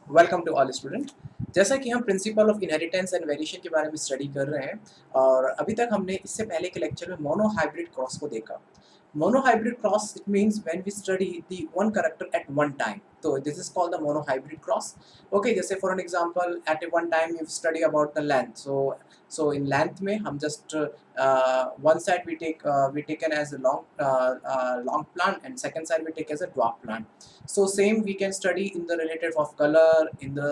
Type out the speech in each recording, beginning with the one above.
Welcome to all student. जैसा कि हम principle of inheritance and variation के बारे में स्टडी कर रहे हैं और अभी तक हमने इससे पहले के लेक्चर में मोनोहाइब्रिड क्रॉस को देखा। Monohybrid cross it means when we study the one character at one time, तो this is called the monohybrid cross. Okay, जैसे for an example at a one time you study about the length, so in length में हम just one side we taken as a long plant and second side we take as a dwarf plant. So same we can study in the related of color, in the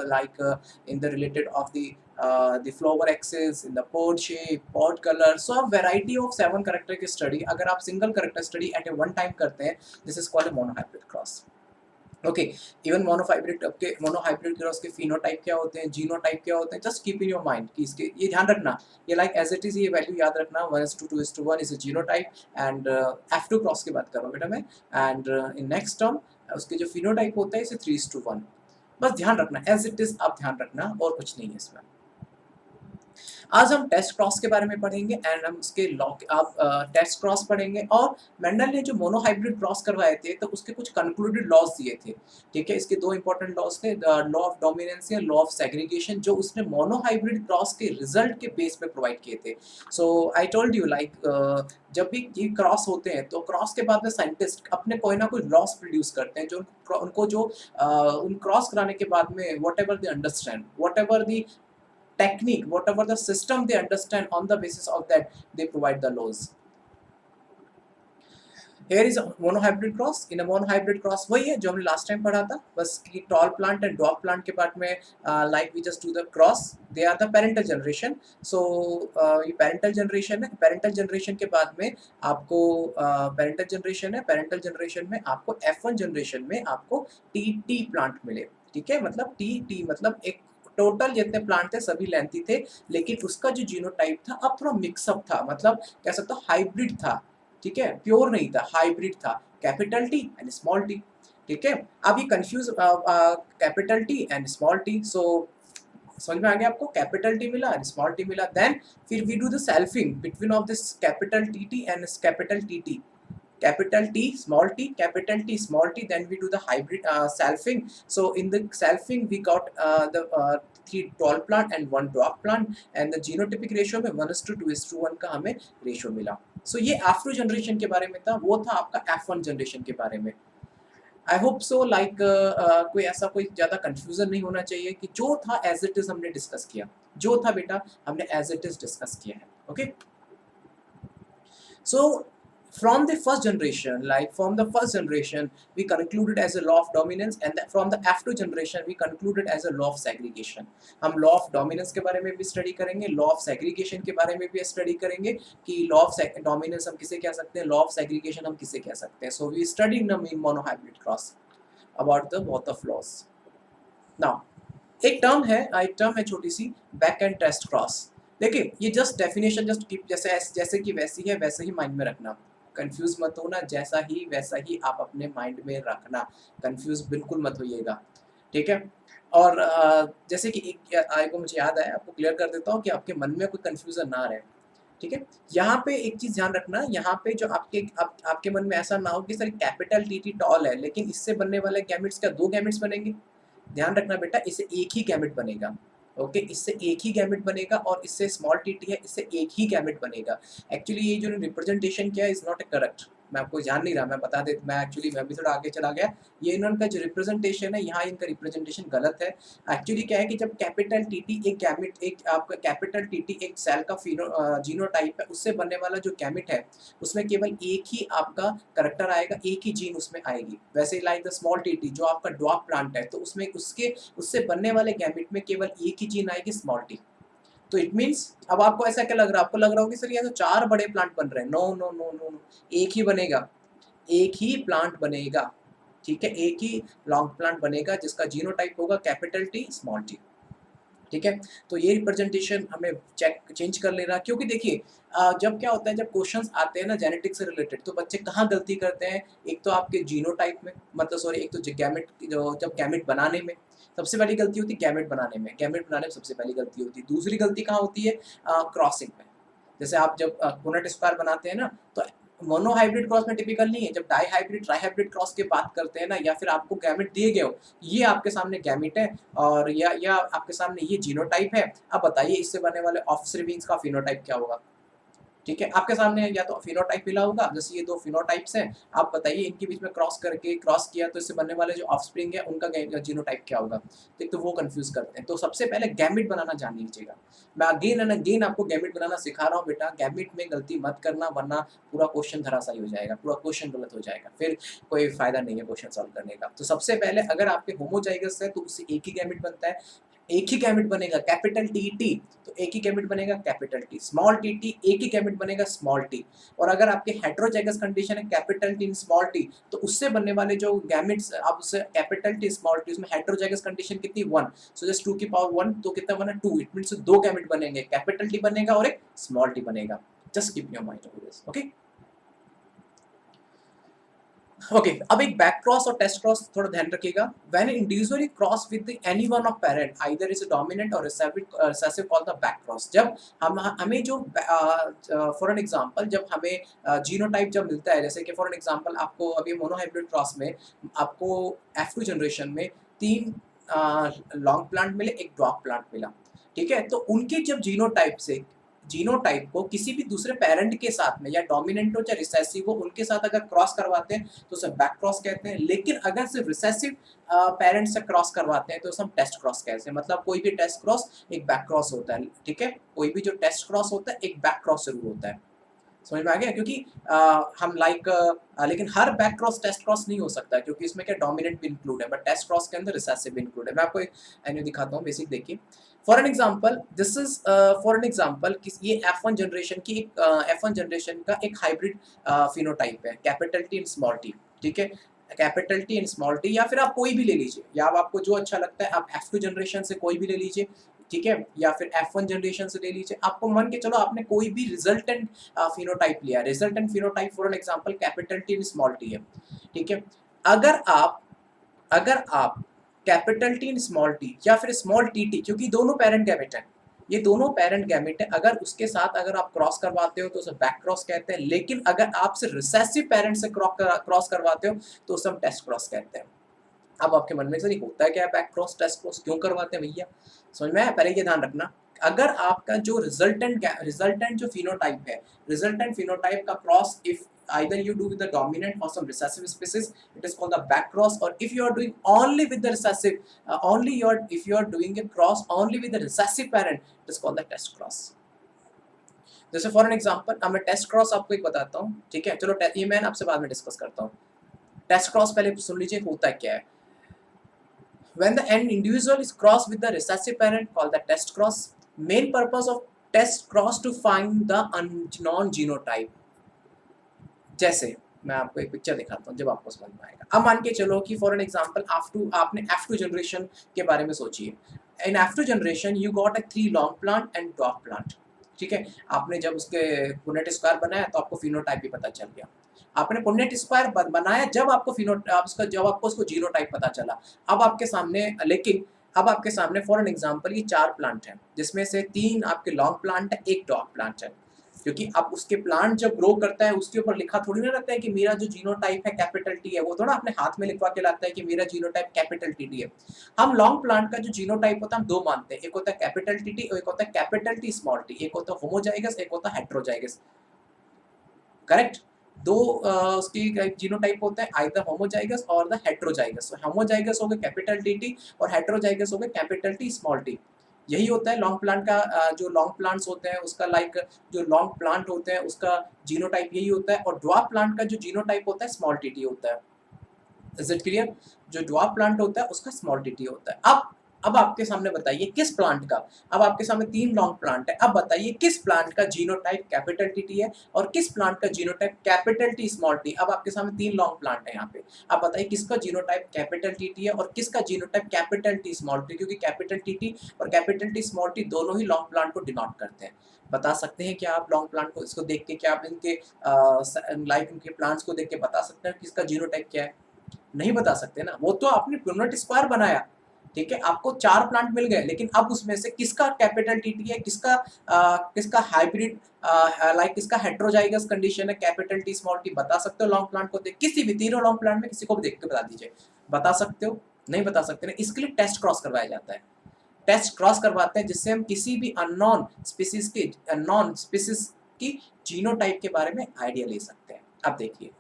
in the related of the flower axis, in the pod shape, pod color. So a variety of 7 character की study अगर आप single character study at a one time करते हैं, this is called a monohybrid cross. Okay, even monohybrid cross के phenotype क्या होते हैं, genotype क्या होते हैं, just keep in your mind कि इसके ये ध्यान रखना, ये लाइक एज इट इज ये वैल्यू याद रखना 1:2:1 is a genotype and F2 cross की बात कर रहा हूँ बेटा मैं, एंड इन नेक्स्ट टर्म उसके जो फिनोटाइप होता है इसे 3:1। बस ध्यान रखना एज इट इज, आप ध्यान रखना और कुछ नहीं है इसमें। आज हम टेस्ट क्रॉस के बारे में पढ़ेंगे एंड हम उसके लॉ आप टेस्ट क्रॉस पढ़ेंगे और मेंडल ने जो मोनोहाइब्रिड क्रॉस करवाए थे तो उसके कुछ कंक्लूडेड लॉज दिए थे। ठीक है, इसके दो इंपॉर्टेंट लॉज थे, लॉ ऑफ डोमिनेंस या लॉ ऑफ सेग्रीगेशन, जो उसने मोनोहाइब्रिड क्रॉस के रिजल्ट के बेस पे प्रोवाइड किए थे। सो आई टोल्ड यू लाइक जब भी ये क्रॉस होते हैं तो क्रॉस के बाद में साइंटिस्ट अपने कोई ना कोई लॉस प्रोड्यूस करते हैं जो उनको जो उन क्रॉस कराने के बाद में what ever they understand, what ever the technique, whatever the system they understand, on the basis of that they provide the laws. Here is a monohybrid cross. In a monohybrid cross वही है जो हमने last time पढ़ा था, बस कि tall plant and dog plant के part में like we just do the cross, they are the parental generation. So ये पेरेंटल जनरेशन है, पेरेंटल जनरेशन के बाद में आपको पेरेंटल जनरेशन है, पेरेंटल जनरेशन में आपको F1 जनरेशन में आपको टी प्लांट मिले। ठीक है, मतलब टी मतलब एक टोटल जितने प्लांट थे सभी लेंथी थे, लेकिन उसका जो जीनोटाइप था अब थोड़ा मिक्सअप था, मतलब कह सकते हो हाइब्रिड था। ठीक है, प्योर नहीं था, हाइब्रिड था, capital T and small T. ठीक है, अब ये confuse capital T and small T, so समझ में आ गया आपको, कैपिटल टी मिला एंड स्मॉल टी मिला, देन फिर we do the selfing between of this capital T and capital T, capital T, small t, capital T, small t, then we do the hybrid selfing. So in the selfing we got the 3 tall plant and 1 dwarf plant and the genotypic ratio में 1:2:1 का हमें ratio मिला। सो ये F2 generation के बारे में था, वो था आपका F1 जनरेशन के बारे में। आई होप सो लाइक कोई ऐसा कोई ज़्यादा कंफ्यूजन नहीं होना चाहिए कि जो था एज इट इज हमने डिस्कस किया, जो था बेटा हमने एज इट इज डिस्कस किया है। Okay, so from the first generation, we concluded as a law of dominance, and from the F2 generation we concluded as a law of segregation. हम law of dominance के बारे में भी study करेंगे, law of segregation के बारे में भी स्टडी करेंगे कि law of dominance हम किसे कह सकते हैं, law of segregation हम किसे कह सकते हैं। So we studied the monohybrid cross about the both of laws. Now एक टर्म है छोटी सी, बैक एंड टेस्ट क्रॉस। देखिए ये जस्ट डेफिनेशन जस्ट कीप जैसे कि वैसी है वैसे ही माइंड में रखना, कंफ्यूज मत होना, जैसा ही वैसा ही आप अपने माइंड में रखना, कंफ्यूज बिल्कुल मत होइएगा। ठीक है, और जैसे कि एक आएगा मुझे याद आया, आपको क्लियर कर देता हूँ कि आपके मन में कोई कंफ्यूजन ना रहे। ठीक है, यहाँ पे एक चीज ध्यान रखना, यहाँ पे जो आपके मन में ऐसा ना हो कि सर कैपिटल टी टॉल है लेकिन इससे बनने वाले गैमेट्स क्या 2 गैमेट्स बनेंगे। ध्यान रखना बेटा, इससे एक ही गैमेट बनेगा। ओके, इससे एक ही गैमेट बनेगा और इससे स्मॉल टी है, इससे एक ही गैमेट बनेगा। एक्चुअली ये जो रिप्रेजेंटेशन किया है इज नॉट ए करेक्ट, मैं आपको ध्यान नहीं रहा, मैं बता दे, मैं भी थोड़ा आगे चला गया। ये इनका जो रिप्रेजेंटेशन है यहाँ, इनका रिप्रेजेंटेशन गलत है। एक्चुअली क्या है कि जब कैपिटल टी एक गैमेट, एक आपका कैपिटल टी एक सेल का जीनोटाइप है, उससे बनने वाला जो गैमेट है उसमें केवल एक ही आपका करेक्टर आएगा, एक ही जीन उसमें आएगी। वैसे लाइक द स्मॉल टी जो आपका ड्वार्फ प्लांट है तो उसमें उससे बनने वाले गैमेट में केवल एक ही जीन आएगी, स्मॉल टी। तो इट मीन्स अब आपको ऐसा क्या लग रहा है, आपको लग रहा होगा सर ये तो 4 बड़े प्लांट बन रहे हैं। No no no no no, एक ही बनेगा, एक ही प्लांट बनेगा। ठीक है, एक ही लॉन्ग प्लांट बनेगा जिसका जीनोटाइप होगा कैपिटल टी स्मॉल टी। ठीक है, तो ये रिप्रेजेंटेशन हमें चेंज कर लेना, क्योंकि देखिए जब क्या होता है, जब क्वेश्चंस आते हैं ना जेनेटिक्स से रिलेटेड, तो बच्चे कहाँ गलती करते हैं, एक तो आपके जीनोटाइप में, मतलब सॉरी एक तो गैमेट, जब गैमेट बनाने में सबसे पहली गलती होती है, गैमेट बनाने में सबसे पहली गलती होती है। दूसरी गलती कहाँ होती है, क्रॉसिंग में। जैसे आप जब पुनेट स्क्वायर बनाते हैं ना, तो मोनोहाइब्रिड क्रॉस में टिपिकल नहीं है। जब डाइहाइब्रिड ट्राइहाइब्रिड क्रॉस की बात करते हैं ना, या फिर आपको गैमेट दिए गए हो, ये आपके सामने गैमेट है और या आपके सामने ये जीनोटाइप है, अब बताइए इससे बनने वाले ऑफस्प्रिंग्स का फिनोटाइप क्या होगा। ठीक है, आपके सामने या तो फिनोटाइप मिला होगा, जैसे ये दो फिनोटाइप्स हैं, आप बताइए इनके बीच में क्रॉस किया तो इससे बनने वाले जो ऑफस्प्रिंग है उनका जीनोटाइप क्या होगा। तो वो कंफ्यूज करते हैं। तो सबसे पहले गैमेट बनाना जान लीजिएगा। मैं अगेन एंड अगेन आपको गैमेट बनाना सिखा रहा हूँ बेटा, गैमेट में गलती मत करना, वरना पूरा क्वेश्चन धराशायी हो जाएगा, पूरा क्वेश्चन गलत हो जाएगा, फिर कोई फायदा नहीं है क्वेश्चन सॉल्व करने का। तो सबसे पहले अगर आपके होमोजाइगस है तो उससे एक ही गैमेट बनता है, एक ही गैमेट बनेगा कैपिटल टी टी, तो एक ही गैमेट बनेगा capital T. Small T T एक ही गैमेट बनेगा स्मॉल टी। और अगर आपकी हेटेरोजाइगस कंडीशन है कैपिटल टी स्मॉल टी, तो उससे बनने वाले जो गैमेट्स आप उससे कैपिटल टी स्मॉल टी, उसमें हेटेरोजाइगस कंडीशन कितनी 1, सो जस्ट 2 की पावर 1, तो कितना बना 2, इट मींस दो गैमेट बनेंगे, कैपिटल टी बनेगा और एक स्मॉल टी बनेगा। Just keep your mind on this, okay. Okay, अब एक बैक क्रॉस और टेस्ट क्रॉस थोड़ा ध्यान रखिएगा। When individually cross with any one of parent either is dominant और recessive called the back cross. जब हमें जो फॉर एन एग्जांपल जब हमें जीनोटाइप जब मिलता है, जैसे कि फॉर एन एग्जांपल आपको अभी मोनोहाइब्रिड क्रॉस में आपको F2 जनरेशन में 3 लॉन्ग प्लांट मिले, एक ड्वार्फ प्लांट मिला, ठीक है। तो उनके जब जीनोटाइप को किसी भी दूसरे पेरेंट के साथ में, या डोमिनेंट हो चाहे रिसेसिव हो, उनके साथ अगर क्रॉस करवाते हैं तो उसे बैक क्रॉस कहते हैं। लेकिन अगर सिर्फ रिसेसिव पेरेंट से क्रॉस करवाते हैं तो उसे हम टेस्ट क्रॉस कहते हैं। मतलब कोई भी टेस्ट क्रॉस एक बैक क्रॉस होता है, ठीक है। कोई भी जो टेस्ट क्रॉस होता है एक बैक क्रॉस जरूर होता है। समझ में आ गया? क्योंकि हम लेकिन हर बैक क्रॉस टेस्ट क्रॉस नहीं हो सकता है, क्योंकि इसमें क्या डोमिनेंट भी इंक्लूड है, बट टेस्ट क्रॉस के अंदर रिसेसिव भी इंक्लूड है। मैं आपको एक एनयू दिखाता हूँ, बेसिक देखिए। For an example this is for an example ये F1 जनरेशन की F1 जनरेशन का एक हाइब्रिड फिनोटाइप है, capital T and small T, ठीक है। Capital T and small T, या फिर आप कोई भी ले लीजिए, या आपको जो अच्छा लगता है आप F2 जनरेशन से कोई भी ले लीजिए, ठीक है, या फिर F1 जनरेशन से ले लीजिए। आपको मान के चलो आपने कोई भी रिजल्टेंट फिनोटाइप लिया, resultant phenotype for an example capital T and small T है, ठीक है। अगर आप capital T and small T या फिर स्मॉल टी टी, क्योंकि दोनों पेरेंट गैमेट हैं, ये दोनों पेरेंट गैमेट है, अगर उसके साथ अगर आप क्रॉस करवाते हो तो उसे बैक क्रॉस कहते हैं। लेकिन अगर आप सिर्फ रिसेसिव पेरेंट से क्रॉस करवाते हो तो उसे हम टेस्ट क्रॉस कहते हैं। अब आपके मन में सर होता है क्या बैक क्रॉस टेस्ट क्रॉस क्यों करवाते हैं भैया? समझ में आया? पहले ये ध्यान रखना, अगर आपका जो रिजल्टेंट जो फिनोटाइप है, रिजल्टेंट फिनोटाइप का cross if either you do with the dominant or some recessive species, it is called the back cross. Or if you are doing only with the recessive, if you are doing a cross only with the recessive parent, it is called the test cross. जैसे for an example अब मैं test cross आपको एक बताता हूँ, ठीक है। चलो ये मैं आपसे बाद में डिस्कस करता हूँ। टेस्ट क्रॉस पहले सुन लीजिए होता क्या है। When the an individual is crossed with the recessive parent called the test cross. Main purpose of test cross to find the non genotype. जैसे मैं आपको एक पिक्चर दिखाता हूँ जब आपको समझ में आएगा। अब मान के चलो कि फॉर एन एग्जांपल आपने F2 जनरेशन के बारे में सोचिए। इन F2 generation you got a 3 long plant and dwarf plant, ठीक है। आपने जब उसके पुनेट स्क्वायर बनाया तो आपको फिनोटाइप भी पता चल गया। आपने पुनेट स्क्वायर बनाया जब आपको उसको जीनोटाइप पता चला। अब आपके सामने फॉर एन एग्जांपल ये 4 प्लांट हैं, जिसमें से 3 आपके लॉन्ग प्लांट है, एक ड्वार्फ प्लांट है। क्योंकि अब उसके प्लांट जब ग्रो करता है उसके ऊपर लिखा थोड़ी ना रहता है कि मेरा जो जीनोटाइप है कैपिटल टी है, वो थोड़ा अपने हाथ में लिखवा के लाता है कि मेरा जीनोटाइप कैपिटल टी है। हम लॉन्ग प्लांट का जो जीनोटाइप होता है हम 2 मानते हैं, एक होता है कैपिटल टी और एक होता है कैपिटल टी स्मॉल टी। एक होता है होमोजाइगस, एक होता है हेटेरोजाइगस, करेक्ट। दो उसकी जीनोटाइप होते हैं, आइदर होमोजाइगस और द हेटेरोजाइगस। होमोजाइगस हो गए कैपिटल टी और हेटेरोजाइगस हो गए कैपिटल टी स्मॉल टी। यही होता है लॉन्ग प्लांट का जो लॉन्ग प्लांट्स होते हैं उसका जो लॉन्ग प्लांट होते हैं उसका जीनोटाइप यही होता है। और ड्वार्फ प्लांट का जो जीनोटाइप होता है स्मॉल टी होता है। Is it clear? जो ड्वार्फ प्लांट होता है उसका स्मॉल टी होता है। अब आपके सामने बताइए किस प्लांट का, अब आपके सामने 3 लॉन्ग प्लांट है, अब बताइए किस प्लांट का जीनोटाइप कैपिटल टी है और किस प्लांट का genotype capital T small T. अब आपके सामने 3 लॉन्ग प्लांट है यहाँ पे, अब बताइए किसका जीनोटाइप कैपिटल टी है और किसका genotype capital T small T, क्योंकि कैपिटल टी और कैपिटल टी स्मॉल टी दोनों ही लॉन्ग प्लांट को डिनोट करते हैं। बता सकते हैं क्या आप लॉन्ग प्लांट को इसको देख के, क्या आप इनके इनके प्लांट्स को देख के बता सकते हैं किसका जीनोटाइप क्या है? नहीं बता सकते ना, वो तो आपने पुनेट स्क्वायर बनाया, ठीक है, आपको 4 प्लांट मिल गए, लेकिन अब उसमें से किसका कैपिटल टीटी है, किसका हाइब्रिड लाइक किसका हेटेरोजाइगस कंडीशन है, कैपिटल टी स्मॉल टी बता सकते हो लॉन्ग प्लांट को देख, किसी भी तीनों लॉन्ग प्लांट में किसी को भी देख के बता दीजिए, बता सकते हो? नहीं बता सकते ना, इसके लिए टेस्ट क्रॉस करवाया जाता है। टेस्ट क्रॉस करवाते हैं जिससे हम किसी भी अननोन स्पीसीज की जीनोटाइप के बारे में आइडिया ले सकते हैं। अब देखिए,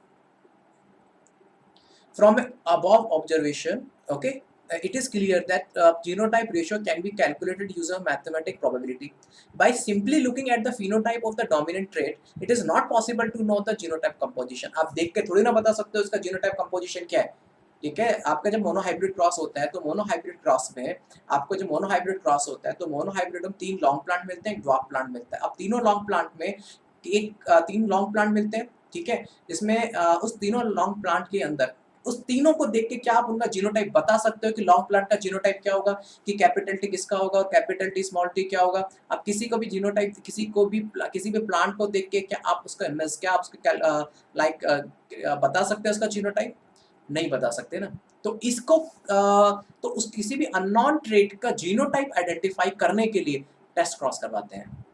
from above observation, okay, it is clear that genotype ratio can be calculated using mathematical probability. By simply looking at the phenotype of the dominant trait, it is not possible to know the genotype composition. आप देख के थोड़ी ना बता सकते हो इसका genotype composition क्या है। ठीक है, आपका जब मोनोहाइब्रिड क्रॉस होता है तो मोनोहाइब्रिड क्रॉस में आपको जब मोनोहाइब्रिड क्रॉस होता है तो मोनोहाइब्रिड में 3 लॉन्ग प्लांट मिलते हैं, एक ड्वार्फ प्लांट मिलता है। अब तीनों लॉन्ग प्लांट में तीन लॉन्ग प्लांट मिलते हैं, ठीक है, जिसमें उस तीनों लॉन्ग प्लांट के अंदर उस तीनों को देख के क्या आप उनका जीनोटाइप बता सकते हो कि लॉन्ग प्लांट का जीनोटाइप क्या होगा, कि कैपिटल टी किसका होगा और कैपिटल टी स्मॉल टी क्या होगा। आप किसी को भी जीनोटाइप किसी भी प्लांट को देख के क्या आप उसका इमेज क्या आप उसका लाइक बता सकते हैं उसका जीनोटाइप? नहीं बता सकते ना। तो इसको तो उस किसी भी अननोन ट्रेट का जीनोटाइप आइडेंटिफाई करने के लिए टेस्ट क्रॉस करवाते हैं।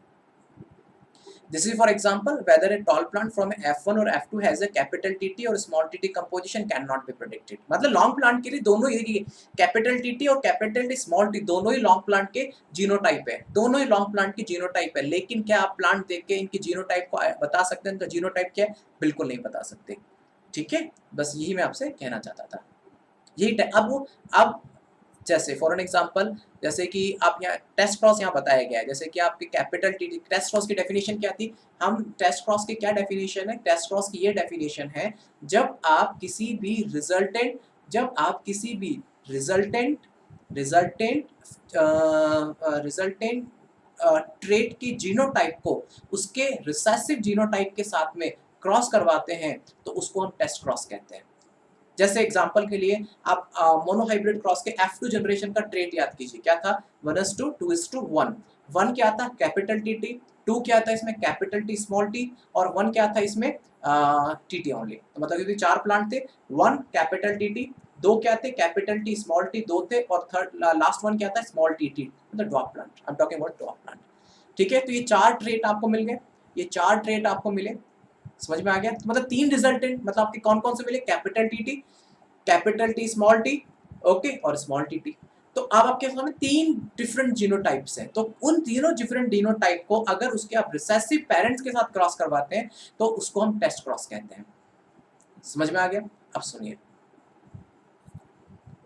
This is for example whether a tall plant from F1 or F2 has a capital TT or small TT composition cannot be predicted। मतलब लॉन्ग प्लांट के लिए दोनों ही कैपिटल टीटी और कैपिटल टी स्मॉल टी दोनों ही long plant के genotype है, दोनों ही long plant की जीनोटाइप है, लेकिन क्या आप प्लांट देख के इनकी जीनोटाइप को बता सकते हैं इनका जीनोटाइप क्या है? बिल्कुल नहीं बता सकते। ठीक है, बस यही मैं आपसे कहना चाहता था। यही अब जैसे फॉर एन एग्जांपल, जैसे कि आप यहाँ टेस्ट क्रॉस यहाँ बताया गया है, जैसे कि आपकी कैपिटल टी टेस्ट क्रॉस की डेफिनेशन क्या थी? हम टेस्ट क्रॉस की क्या डेफिनेशन है? टेस्ट क्रॉस की ये डेफिनेशन है जब आप किसी भी रिजल्टेंट ट्रेट की जीनोटाइप को उसके रिसेसिव जीनोटाइप के साथ में क्रॉस करवाते हैं तो उसको हम टेस्ट क्रॉस कहते हैं। जैसे एग्जांपल के लिए आप मोनोहाइब्रिड क्रॉस के F2 जनरेशन का ट्रेट याद कीजिए, क्या था? 1:2, 2:1। 1 क्या था? कैपिटल टी, 2 क्या था इसमें? कैपिटल टी स्मॉल टी, और 1 क्या था इसमें? T only. तो मतलब क्योंकि 4 प्लांट थे, 1 कैपिटल टी, 2 क्या थे? कैपिटल टी स्मॉल टी 2 थे, और थर्ड लास्ट 1 क्या था? स्मॉल टी, मतलब dwarf plant. I am talking about dwarf plant. ठीक है, तो ये 4 ट्रेट आपको मिल गए, ये 4 ट्रेट आपको मिले, समझ में आ गया? तो मतलब 3 रिजल्टेंट मतलब आपके कौन कौन से मिले? Capital T, capital T small T, okay, और स्मॉल टी। तो अब आपके सामने 3 डिफरेंट जीनोटाइप्स हैं, तो उन तीनों डिफरेंट जीनोटाइप को अगर उसके आप रिसेसिव पेरेंट्स के साथ क्रॉस करवाते हैं तो उसको हम टेस्ट क्रॉस कहते हैं। समझ में आ गया? अब सुनिए,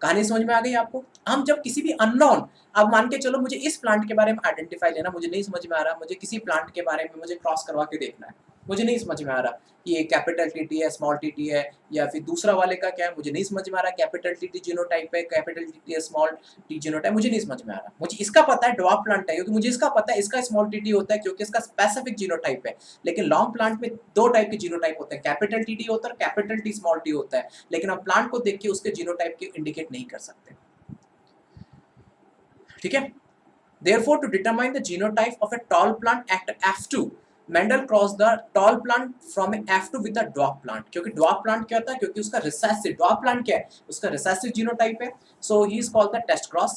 कहानी समझ में आ गई आपको? हम जब किसी भी अननोन, अब मान के चलो मुझे इस प्लांट के बारे में आइडेंटिफाई लेना, मुझे नहीं समझ में आ रहा, मुझे किसी प्लांट के बारे में मुझे क्रॉस करवा के देखना है, मुझे नहीं समझ में आ रहा कि ये कैपिटल टीटी है, स्मॉल टीटी है, या फिर दूसरा वाले का क्या है, मुझे नहीं समझ में आ रहा कैपिटल टीटी जीनोटाइप है, कैपिटल टीटी है, स्मॉल टी जीनोटाइप, मुझे नहीं समझ में आ रहा। मुझे इसका पता है ड्वार्फ प्लांट है क्योंकि मुझे इसका पता है इसका स्मॉल टीटी होता है क्योंकि इसका स्पेसिफिक जीनोटाइप है। लेकिन लॉन्ग प्लांट में 2 टाइप के जीनोटाइप होते हैं, कैपिटल टीटी होता है और कैपिटल टी स्मॉल टी होता है, लेकिन हम प्लांट को देख के उसके जीनोटाइप को इंडिकेट नहीं कर सकते। ठीक है, therefore to determine the genotype of a tall plant at F2 Mendel crossed the tall plant from F2 with the dwarf plant। क्योंकि dwarf plant क्या होता है? क्योंकि उसका recessive, dwarf plant क्या है? उसका recessive genotype है, so he is called the test cross।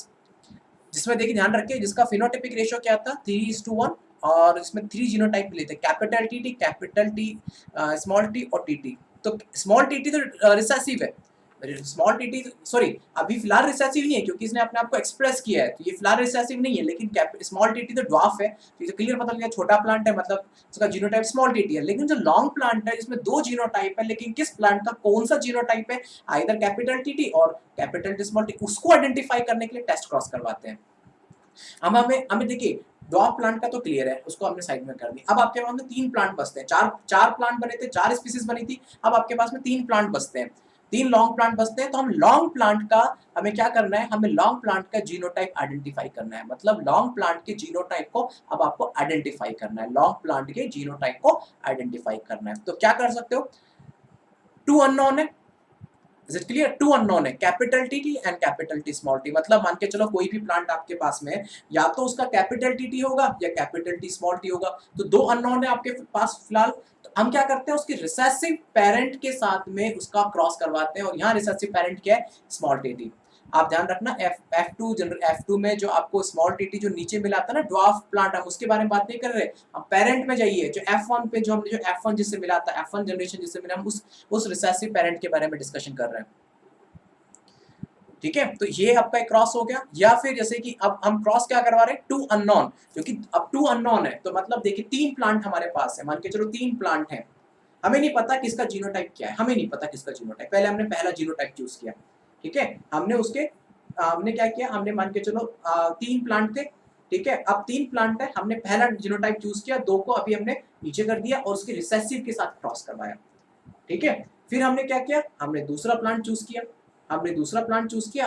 जिसमें देखिए ध्यान रखिए, जिसका फिनोटाइपिक रेशियो क्या था? 3:1, और इसमें 3 जीनोटाइप मिले थे, कैपिटल टी, स्मॉल टी और टी। तो स्मॉल टी तो रिसेसिव है, स्मॉल टी सॉरी अभी फिलहाल रिसेसिव नहीं है क्योंकि इसने अपने आप को एक्सप्रेस किया है, तो ये फिलहाल रिसेसिव नहीं है, लेकिन स्मॉल टी तो ड्वार्फ है, तो ये क्लियर पता लगा छोटा प्लांट है, मतलब उसका जीनोटाइप स्मॉल टी है। लेकिन जो लॉन्ग प्लांट है जिसमें 2 जीनोटाइप है, लेकिन किस प्लांट का कौन सा जीनोटाइप है, आइदर कैपिटल टी और कैपिटल टी स्मॉल टी, उसको आइडेंटिफाई करने के लिए टेस्ट क्रॉस करवाते हैं। हमें देखिए ड्वार्फ प्लांट का तो क्लियर है, उसको हमने साइड में कर दिया। अब आपके पास में 3 प्लांट बचते हैं, चार प्लांट बने थे, 4 स्पीसीज बनी थी, अब आपके पास में 3 प्लांट बचते हैं, 3 लॉन्ग प्लांट बचते हैं। तो हम लॉन्ग प्लांट का हमें क्या करना है? हमें लॉन्ग प्लांट का जीनोटाइप आइडेंटिफाई करना है, मतलब लॉन्ग प्लांट के जीनोटाइप को अब आपको आइडेंटिफाई करना है, लॉन्ग प्लांट के जीनोटाइप को आइडेंटिफाई करना है। तो क्या कर सकते हो? 2 अननोन है, इज इट क्लियर? 2 अननोन है, capital T and capital T small T. मतलब मान के चलो कोई भी प्लांट आपके पास में या तो उसका कैपिटल टी होगा या कैपिटल टी स्मॉल टी होगा, तो 2 अननोन है आपके पास फिलहाल। तो हम क्या करते हैं? उसके रिसेसिव पेरेंट के साथ में उसका क्रॉस करवाते हैं, और यहाँ रिसेसिव पेरेंट क्या है? Small T. आप ध्यान रखना F2 में जो आपको स्मॉल टीटी जो नीचे मिला था ना ड्वार्फ प्लांट, हम उसके बारे में बात नहीं कर रहे, हम पेरेंट में जाइए। जो F1 पे जो हमने जो F1 जिससे मिला था, F1 जनरेशन जिससे मिला, हम उस रिसेसिव पेरेंट के बारे में डिस्कशन कर रहे हैं। ठीक है, तो ये आपका एक क्रॉस हो गया। या फिर जैसे कि अब हम क्रॉस क्या करवा रहे हैं, टू अननोन, क्योंकि अब टू अननोन है तो मतलब देखिए 3 प्लांट हमारे पास है, मान के चलो 3 प्लांट हैं, हमें नहीं पता किसका जीनोटाइप क्या है, हमें नहीं पता किसका जीनोटाइप, पहले हमने पहला जीनोटाइप चूज किया। ठीक है, हमने क्या किया, हमने मान के चलो 3 प्लांट थे। ठीक है, अब 3 प्लांट है, हमने पहला जीनोटाइप चूज किया, 2 को अभी हमने नीचे कर दिया और उसके रिसेसिव के साथ क्रॉस करवाया। ठीक है, फिर हमने क्या किया, हमने दूसरा प्लांट चूज किया,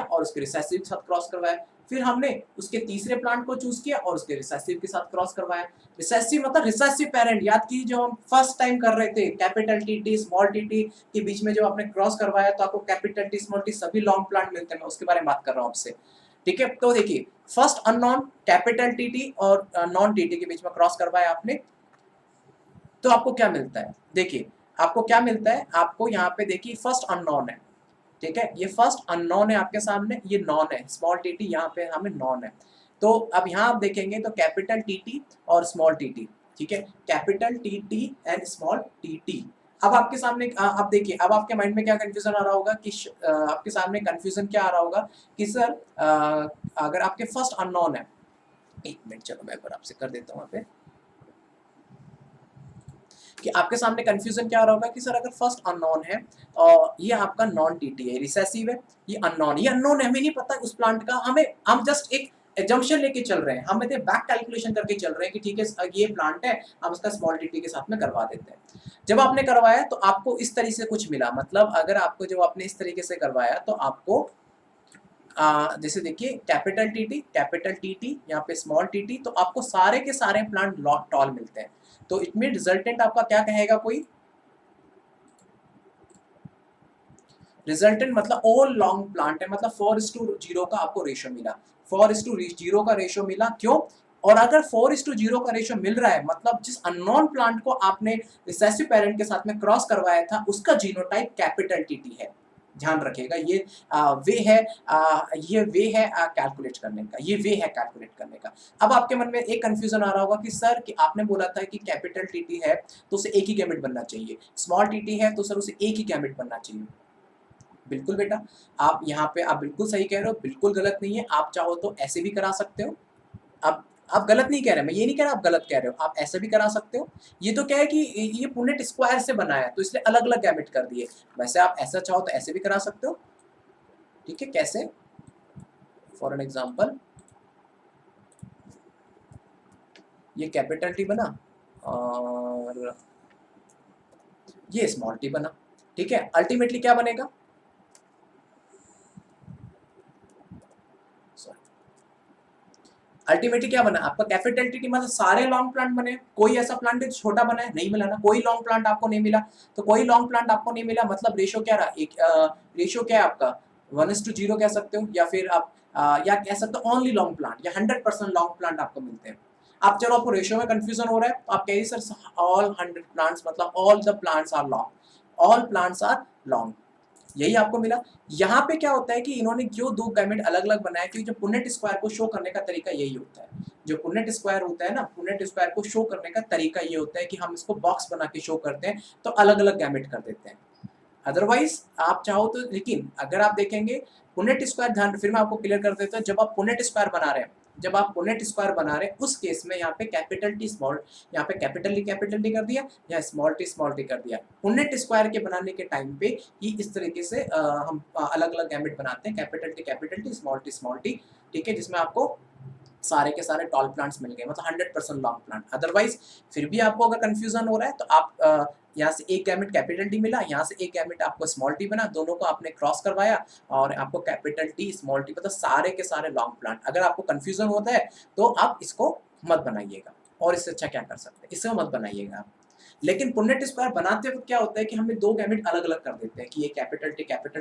और उसके रिसेसिव के साथ क्रॉस करवाया। फिर हमने उसके तीसरे प्लांट को चूज किया और उसके रिसेसिव के साथ क्रॉस करवाया। रिसेसिव मतलब रिसेसिव पेरेंट, याद कीजिए जो हम फर्स्ट टाइम कर रहे थे, कैपिटल टी स्मॉल टी के बीच में जब आपने क्रॉस करवाया तो आपको कैपिटल टी स्मॉल टी सभी लॉन्ग प्लांट मिलते हैं, मैं उसके बारे में बात कर रहा हूँ आपसे। ठीक है, तो देखिए फर्स्ट अननोन कैपिटल टी और नॉन टी के बीच में क्रॉस करवाया आपने, तो आपको क्या मिलता है, देखिए आपको क्या मिलता है, आपको यहाँ पे देखिए फर्स्ट अननोन है। ठीक है, ये फर्स्ट अननोन है आपके सामने, ये नॉन है, स्मॉल टी यहाँ पे हमें नॉन है। तो अब यहाँ आप देखेंगे तो कैपिटल टी और स्मॉल टी। ठीक है, capital T and small T. अब आपके सामने अब देखिए, अब आपके माइंड में क्या कंफ्यूजन आ रहा होगा कि आपके सामने कंफ्यूजन क्या आ रहा होगा कि सर अगर आपके फर्स्ट अननोन है, एक मिनट चलो मैं एक बार आपसे कर देता हूँ यहाँ पे, कि आपके सामने कंफ्यूजन क्या हो रहा होगा कि सर अगर फर्स्ट अननोन है और ये आपका नॉन टीटी है, रिसेसिव है, ये अननोन है, हमें नहीं पता उस प्लांट का, हम जस्ट एक एजम्पशन लेके चल रहे हैं, हम बैक कैलकुलेशन करके चल रहे हैं कि ठीक है ये प्लांट है, हम इसका स्मॉल टीटी के साथ में करवा देते हैं। जब आपने करवाया तो आपको इस तरीके से कुछ मिला, मतलब अगर आपको जब आपने इस तरीके से करवाया तो आपको जैसे देखिए कैपिटल टी यहाँ पे स्मॉल टी, तो आपको सारे के सारे प्लांट लॉग टॉल मिलते हैं। तो इट मीन रिजल्टेंट आपका क्या कहेगा, कोई रिजल्टेंट मतलब ऑल लॉन्ग प्लांट है, मतलब 4:0 का आपको रेशियो मिला, 4:0 का रेशियो मिला। क्यों, और अगर 4:0 का रेशियो मिल रहा है मतलब जिस अननोन प्लांट को आपने रिसेसिव पेरेंट के साथ में क्रॉस करवाया था उसका जीनोटाइप कैपिटल टी है। ध्यान रखिएगा, ये वे है कैलकुलेट करने का, ये वे है कैलकुलेट करने का। अब आपके मन में एक कंफ्यूजन आ रहा होगा कि सर कि आपने बोला था कि कैपिटल टी है तो उसे एक ही गैमेट बनना चाहिए, स्मॉल टी है तो सर उसे एक ही गैमेट बनना चाहिए। बिल्कुल बेटा, आप यहाँ पे आप बिल्कुल सही कह रहे हो, बिल्कुल गलत नहीं है। आप चाहो तो ऐसे भी करा सकते हो। आप गलत नहीं कह रहे, मैं ये नहीं कह रहा आप गलत कह रहे हो, आप ऐसे भी करा सकते हो। ये तो क्या है कि ये पुनेट स्क्वायर से बना है तो इसलिए अलग अलग गैमेट कर दिए, वैसे आप ऐसा चाहो तो ऐसे भी करा सकते हो। ठीक है, कैसे, फॉर एन एग्जाम्पल ये कैपिटल टी बना और ये स्मॉल टी बना। ठीक है, अल्टीमेटली क्या बनेगा, अल्टीमेटली क्या बना आपका कैपिटल टी मतलब सारे लॉन्ग प्लांट बने, कोई ऐसा प्लांट है छोटा बना है, नहीं मिला ना, कोई लॉन्ग प्लांट आपको नहीं मिला। तो कोई लॉन्ग प्लांट आपको नहीं मिला मतलब रेशियो क्या रहा, एक रेशियो क्या है आपका 1:0 कह सकते हो, या फिर आप या कह सकते हो ओनली लॉन्ग प्लांट या 100% लॉन्ग प्लांट आपको मिलते हैं। आप चलो आपको रेशियो में कंफ्यूजन हो रहा है तो आप कहिए सर ऑल 100 प्लांट्स मतलब all the plants are long, all plants are long, यही आपको मिला। यहाँ पे क्या होता है कि इन्होंने जो 2 गैमेट अलग अलग बनाया, क्योंकि जो पुनेट स्क्वायर को शो करने का तरीका यही होता है, जो पुनेट स्क्वायर होता है ना, पुनेट स्क्वायर को शो करने का तरीका ये होता है कि हम इसको बॉक्स बना के शो करते हैं तो अलग अलग गैमेट कर देते हैं। अदरवाइज आप चाहो तो, लेकिन अगर आप देखेंगे पुनेट स्क्वायर, ध्यान फिर मैं आपको क्लियर कर देता हूँ, जब आप पुनेट स्क्वायर बना रहे हैं, जब आप पुनेट स्क्वायर बना रहे हैं उस केस में यहाँ पे कैपिटल टी स्मॉल, यहाँ पे कैपिटल टी कर दिया या स्मॉल टी कर दिया। पुनेट स्क्वायर के बनाने के टाइम पे ही इस तरीके से हम अलग अलग गैमेट बनाते हैं, कैपिटल टी स्मॉल टी। ठीक है, जिसमें आपको सारे के सारे टॉल प्लांट्स मिल गए, मतलब 100% लॉन्ग प्लांट। अदरवाइज फिर भी आपको अगर कंफ्यूजन हो रहा है तो आप यहाँ से एक गैमेट कैपिटल टी मिला, यहाँ से एक गैमेट आपको स्मॉल टी बना, दोनों को आपने क्रॉस करवाया और आपको कैपिटल टी स्मॉल टी मतलब सारे के सारे लॉन्ग प्लांट। अगर आपको कंफ्यूजन होता है तो आप इसको मत बनाइएगा, और इससे अच्छा क्या कर सकते हैं, इससे मत बनाइएगा। लेकिन पुनेट स्क्वायर बनाते वक्त क्या होता है कि हमने 2 गैमेट अलग अलग कर देते हैं कि ये कैपिटल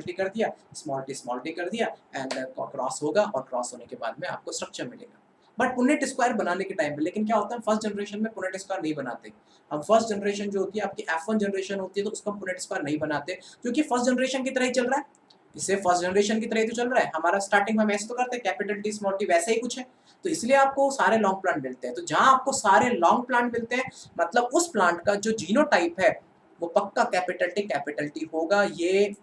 टी कर दिया, स्मॉल टी कर दिया, एंड क्रॉस होगा और क्रॉस होने के बाद में आपको स्ट्रक्चर मिलेगा। बट पुनेट स्क्वायर बनाने के टाइम पे लेकिन क्या होता है, फर्स्ट जनरेशन में पुनेट स्क्वायर नहीं बनाते। हम फर्स्ट जनरेशन जो होती है आपकी F1 जनरेशन होती है तो उसका पुनेट स्क्वायर नहीं बनाते, क्योंकि फर्स्ट जनरेशन की तरह ही चल रहा है, इससे फर्स्ट जनरेशन की तरह ही तो चल रहा है हमारा, स्टार्टिंग में हम ऐसे तो करते हैं कैपिटल टी स्मॉल टी, वैसे ही कुछ है। तो इसलिए आपको सारे लॉन्ग प्लांट मिलते हैं। तो जहां आपको सारे लॉन्ग प्लांट मिलते हैं मतलब उस प्लांट का जो जीनोटाइप है वो पक्का कैपिटल टी होगा। ये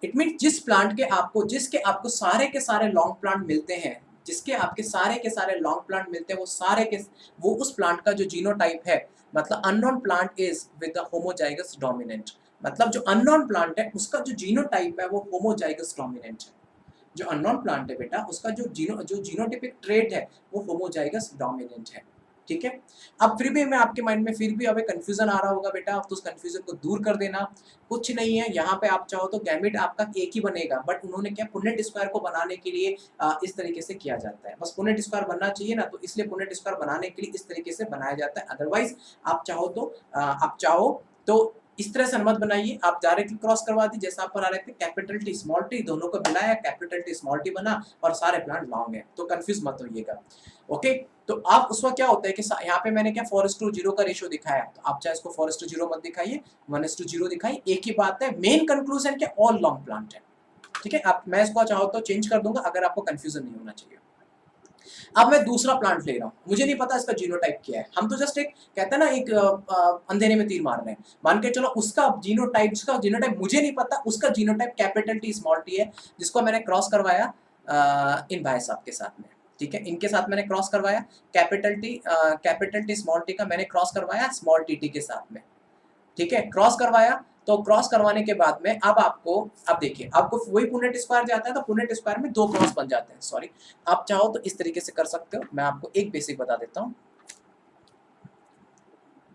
इट मीन जिस प्लांट के आपको जिसके आपको सारे के सारे लॉन्ग प्लांट मिलते हैं, जिसके आपके सारे के सारे लॉन्ग प्लांट मिलते हैं, वो सारे के वो उस प्लांट का जो जीनोटाइप है, मतलब unknown plant is with the homozygous dominant, मतलब जो अननोन प्लांट है उसका जो जीनोटाइप है वो होमोजाइगस डोमिनेंट है। जो अननोन प्लांट है बेटा उसका जो जीनोटिपिक ट्रेट है वो होमोजाइगस डोमिनेंट है। ठीक है। अब फिर भी मैं आपके माइंड में फिर भी अब कंफ्यूजन आ रहा होगा बेटा, तो उस कंफ्यूजन को दूर कर देना। कुछ नहीं है, यहाँ पे आप चाहो तो गैमेट आपका एक ही बनेगा, बट उन्होंने क्या पुनेट स्क्वायर को बनाने के लिए इस तरीके से किया जाता है। बस पुनेट स्क्वायर बनना चाहिए ना, तो इसलिए पुनेट स्क्वायर बनाने के लिए इस तरीके से बनाया जाता है। अदरवाइज आप चाहो तो इस तरह से मत बनाइए, आप डायरेक्टली क्रॉस करवा दी जैसा आप बना रहे थे, कैपिटल टी स्मॉल टी दोनों को मिलाया, कैपिटल टी स्मॉल टी बना और सारे प्लांट लॉन्ग है, तो कंफ्यूज मत होइएगा। ओके। तो आप उसमें क्या होता है कि यहाँ पे मैंने क्या 4:0 का रेशियो दिखाया, तो आप चाहे इसको 4:0 मत दिखाइए, 1:0 दिखाइए, एक ही बात है। मेन कंक्लूजन क्या, ऑल लॉन्ग प्लांट है। ठीक है। आप मैं इसको चाहो तो चेंज कर दूंगा अगर आपको कंफ्यूजन नहीं होना चाहिए। अब मैं दूसरा प्लांट ले रहा हूँ, मुझे नहीं पता इसका जीनोटाइप क्या है, हम तो जस्ट एक कहते हैं ना एक अंधेरे में तीर मार रहे हैं। मान के चलो उसका जीनोटाइप मुझे नहीं पता, उसका genotype capital T small T है, जिसको मैंने क्रॉस करवाया इन भाई साहब के साथ में। ठीक है, इनके साथ मैंने क्रॉस करवाया कैपिटल टी स्मॉल टी का मैंने क्रॉस करवाया स्मॉल टी के साथ में। ठीक है, क्रॉस करवाया, तो क्रॉस करवाने के बाद में अब देखिए आपको वही पुनेट स्क्वायर जाता है, तो पुनेट स्क्वायर में 2 क्रॉस बन जाते हैं। सॉरी, आप चाहो तो इस तरीके से कर सकते हो। मैं आपको एक बेसिक बता देता हूँ।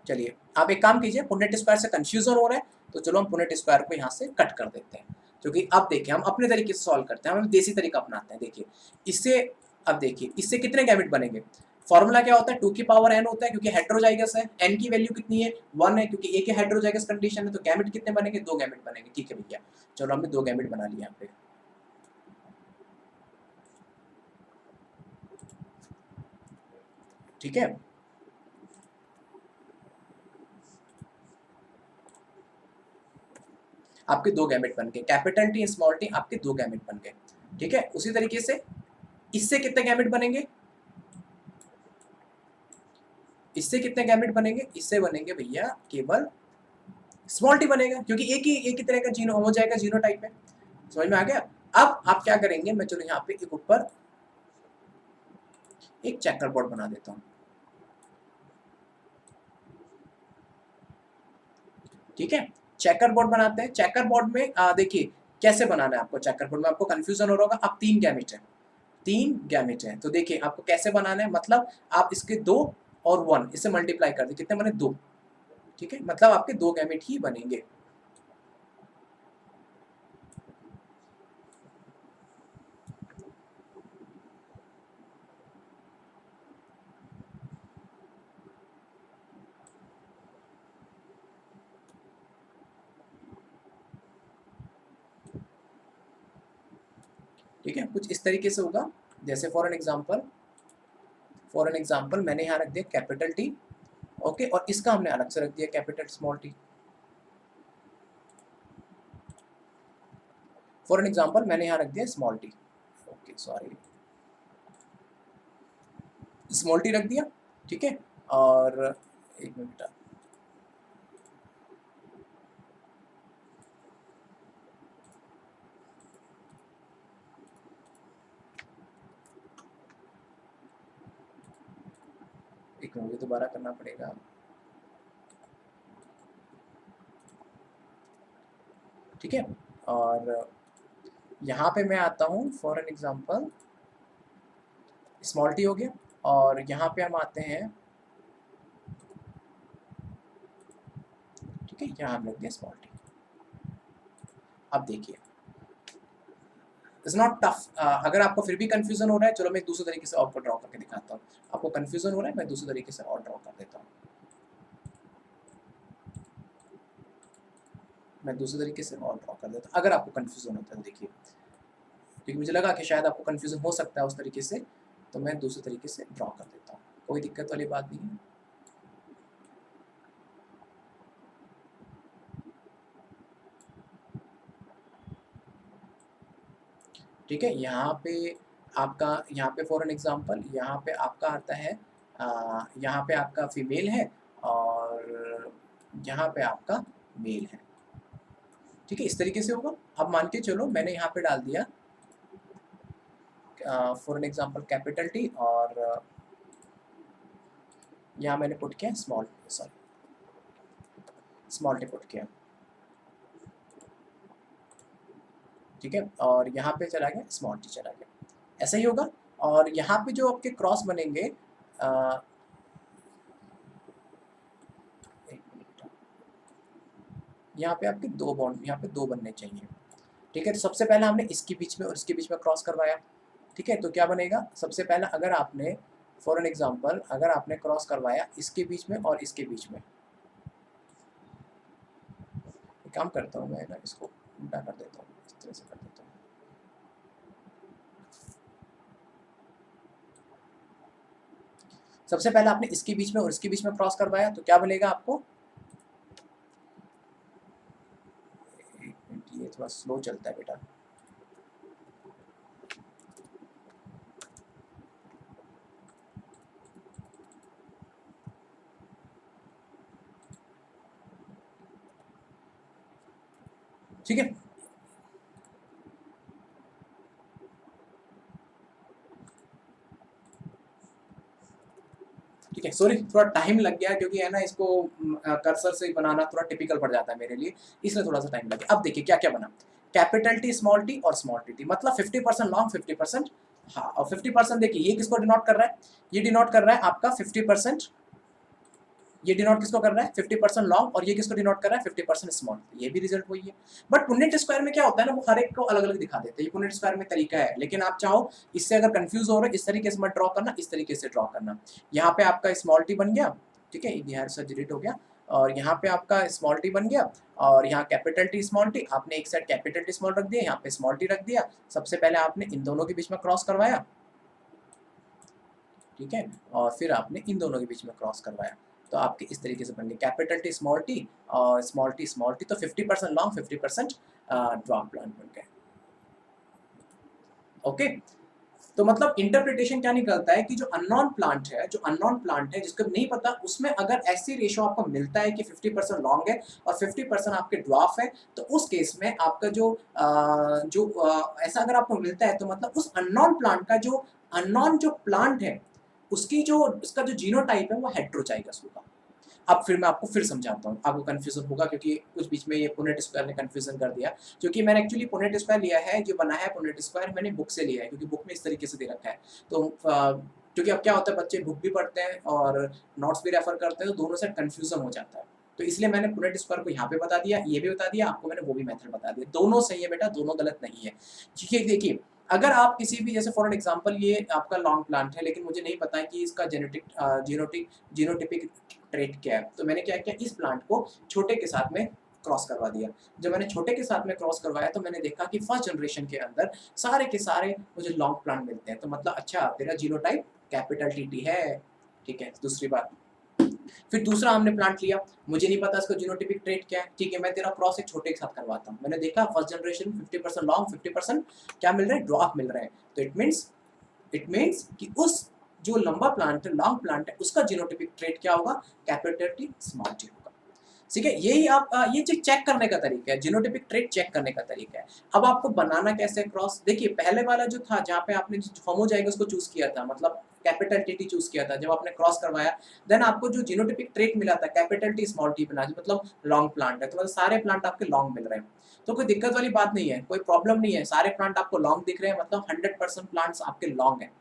चलिए आप एक काम कीजिए, पुनेट स्क्वायर से कंफ्यूजन हो रहा है तो चलो हम पुनेट स्क्वायर को यहाँ से कट कर देते हैं, क्योंकि अब देखिए हम अपने तरीके से सॉल्व करते हैं, हम देसी तरीका अपनाते हैं। देखिए इससे, अब देखिए इससे कितने गैमेट बनेंगे। फॉर्मूला क्या होता है, 2 की पावर n होता है, क्योंकि हेट्रोजाइगस है। n की वैल्यू कितनी है, 1 है, क्योंकि एक हेट्रोजाइगस कंडीशन है। तो गैमेट कितने बनेंगे, 2 गैमेट बनेंगे। ठीक है भैया, चलो हमने 2 गैमेट बना लिया यहाँ पे। ठीक है, आपके 2 गैमेट बन गए, कैपिटल टी स्मॉल टी आपके 2 गैमेट बन गए। ठीक है, उसी तरीके से इससे कितने गैमेट बनेंगे, इससे कितने गैमेट बनेंगे, इससे बनेंगे भैया केवल स्मॉल टी बनेगा, क्योंकि एक ही तरह का जीनो हो जाएगा, जीनोटाइप है। समझ में आ गया। अब आप क्या करेंगे, मैं चलो यहाँ पे एक ऊपर एक चेकर बोर्ड बना देता हूँ। ठीक है, चेकर बोर्ड बनाते हैं। चेकर बोर्ड में देखिए कैसे बनाना है आपको। चेकर बोर्ड में आपको कंफ्यूजन हो रहा होगा। अब 3 गैमेट है, 3 गैमेट है, तो देखिए आपको कैसे बनाना है। मतलब आप इसके 2 और 1 इसे मल्टीप्लाई कर दे, कितने बने, 2। ठीक है, मतलब आपके 2 गैमेट ही बनेंगे। ठीक है, कुछ इस तरीके से होगा। जैसे फॉर एन एग्जाम्पल मैंने यहाँ रख दिया कैपिटल टी। ओके, और इसका हमने अलग से रख दिया capital small T. For an example मैंने यहाँ रख दिया small T. Okay sorry, small T रख दिया। ठीक है, और एक मिनट, एक मुझे दोबारा करना पड़ेगा। ठीक है, और यहाँ पे मैं आता हूँ for an example small T हो गया, और यहाँ पे हम आते हैं। ठीक है, यहाँ हम रख दिया स्मॉल टी। अब देखिए इट्स नॉट टफ। अगर आपको फिर भी कंफ्यूजन हो रहा है, चलो मैं दूसरे तरीके से आपको ड्रॉ करके दिखाता हूँ। आपको कंफ्यूजन हो रहा है, मैं दूसरे तरीके से और ड्रॉ कर देता हूँ। मैं दूसरे तरीके से और ड्रॉ कर देता हूँ अगर आपको कंफ्यूजन होता है। देखिए, क्योंकि मुझे लगा कि शायद आपको कंफ्यूजन हो सकता है उस तरीके से, तो मैं दूसरे तरीके से ड्रॉ कर देता हूँ। कोई दिक्कत वाली बात नहीं है। ठीक है। यहाँ पे आपका, यहाँ पे फॉर एन एग्जांपल यहाँ पे आपका आता है यहाँ पे आपका फीमेल है और यहाँ पे आपका मेल है। ठीक है, इस तरीके से होगा। अब मान के चलो मैंने यहाँ पे डाल दिया for an example capital T और यहाँ मैंने पुट किया small, sorry small T put किया। ठीक है, और यहाँ पे चला गया स्मॉल टी चला गया, ऐसा ही होगा। और यहाँ पे जो आपके क्रॉस बनेंगे एक मिनट, यहाँ पे आपके दो बॉन्ड, यहाँ पे दो बनने चाहिए। ठीक है, तो सबसे पहले हमने इसके बीच में और इसके बीच में क्रॉस करवाया। ठीक है, तो क्या बनेगा, सबसे पहला अगर आपने फॉर एन एग्जांपल अगर आपने क्रॉस करवाया इसके बीच में और इसके बीच में, एक काम करता हूँ मैं ना, इसको उल्टा कर देता हूँ, इस तरह से कर देता हूँ। सबसे पहले आपने इसके बीच में और इसके बीच में क्रॉस करवाया तो क्या बनेगा आपको, ये थोड़ा स्लो चलता है बेटा। ठीक है, ठीक है, सॉरी थोड़ा टाइम लग गया क्योंकि है ना इसको कर्सर से बनाना थोड़ा टिपिकल पड़ जाता है मेरे लिए, इसलिए थोड़ा सा टाइम लग गया। अब देखिए क्या क्या बना, कैपिटल टी स्मॉल टी और स्मॉल टी, मतलब 50% लॉन्ग 50%, हाँ, और 50% देखिए ये किसको डिनोट कर रहा है, ये डिनोट कर रहा है आपका 50%, ये डिनोट किसको कर रहा है 50% लॉन्ग, और ये किसको डिनोट कर रहा है 50% स्मॉल, ये भी रिजल्ट वही है। बट पुनेट स्क्वायर में क्या होता है ना, वो हर एक को अलग अलग दिखा देते हैं, ये पुनेट स्क्वायर में तरीका है, लेकिन आप चाहो इससे अगर कंफ्यूज हो रहे इस तरीके से मत ड्रॉ करना, इस तरीके से ड्रॉ करना। यहाँ पे आपका स्मॉल टी बन गया, ठीक है, यहाँ से डिलीट हो गया, और यहाँ पे आपका स्मॉल टी बन गया, और यहाँ कैपिटल टी स्मॉल टी, आपने एक साइड कैपिटल टी स्मॉल रख दिया, यहाँ पे स्मॉल टी रख दिया। सबसे पहले आपने इन दोनों के बीच में क्रॉस करवाया, ठीक है, और फिर आपने इन दोनों के बीच में क्रॉस करवाया, तो आपके इस तरीके से बन गए कैपिटल टी स्मॉल टी और स्मॉल टी, तो 50% लॉन्ग 50% ड्वार्फ प्लांट बन गए। ओके, तो मतलब इंटरप्रिटेशन क्या निकलता है कि जो अननोन प्लांट है, जो अननोन प्लांट है जिसको नहीं पता, उसमें अगर ऐसी रेशो आपको मिलता है कि 50% लॉन्ग है और 50% आपके ड्वार्फ है, तो उस केस में आपका ऐसा अगर आपको मिलता है तो मतलब उस अननोन प्लांट का जो अननोन जो प्लांट है उसका जो जीनोटाइप है वो हेटेरोजाइगस होगा। अब फिर मैं आपको फिर समझाता हूँ, आपको कन्फ्यूजन होगा क्योंकि कुछ बीच में ये पुनेट स्क्वायर ने कन्फ्यूजन कर दिया, क्योंकि मैंने एक्चुअली पुनेट स्क्वायर लिया है, जो बना है पुनेट स्क्वायर मैंने बुक से लिया है, क्योंकि बुक में इस तरीके से दे रखा है। तो क्योंकि अब क्या होता है, बच्चे बुक भी पढ़ते हैं और नोट्स भी रेफर करते हैं, तो दोनों से कन्फ्यूजन हो जाता है, तो इसलिए मैंने पुनेट स्क्वायर को यहाँ पे बता दिया, ये भी बता दिया आपको मैंने, वो भी मेथड बता दिया, दोनों सही है बेटा, दोनों गलत नहीं है। ठीक है, देखिए अगर आप किसी भी, जैसे फॉर एन एग्जांपल ये आपका लॉन्ग प्लांट है, लेकिन मुझे नहीं पता है कि इसका जीनोटिपिक ट्रेट क्या है, तो मैंने क्या किया, इस प्लांट को छोटे के साथ में क्रॉस करवा दिया। जब मैंने छोटे के साथ में क्रॉस करवाया तो मैंने देखा कि फर्स्ट जनरेशन के अंदर सारे के सारे मुझे लॉन्ग प्लांट मिलते हैं, तो मतलब अच्छा तेरा जीनोटाइप कैपिटल टी है। ठीक है, दूसरी बात, फिर दूसरा हमने प्लांट लिया, मुझे नहीं पता इसका जीनोटिपिक ट्रेट क्या है, ठीक है, मैं तेरा क्रॉस एक छोटे के साथ करवाता हूँ, मैंने देखा फर्स्ट जनरेशन 50% लॉन्ग 50% क्या मिल रहा है, ड्वार्फ मिल रहा है, तो इट मीन्स कि उस जो लंबा प्लांट है, लॉन्ग प्लांट है, उसका जीनोटिपिक ट्रेट क्या होगा, कैपिटल टी स्मॉल टी होगा। ठीक है, यही आप ये चेक करने का तरीका है, जीनोटिपिक ट्रेट चेक करने का तरीका है। अब आपको बनाना कैसे क्रॉस, देखिए पहले वाला जो था जहाँ पे आपने होमोजाइगस को चूज किया था, मतलब कैपिटल टी चूज किया था, जब आपने क्रॉस करवाया देन आपको जो जीनोटिपिक ट्रेट मिला था कैपिटल टी स्मॉल टी बना, मतलब लॉन्ग प्लांट है, तो मतलब सारे प्लांट आपके लॉन्ग मिल रहे हैं, तो कोई दिक्कत वाली बात नहीं है, कोई प्रॉब्लम नहीं है, सारे प्लांट आपको लॉन्ग दिख रहे हैं, मतलब 100% प्लांट्स आपके लॉन्ग हैं,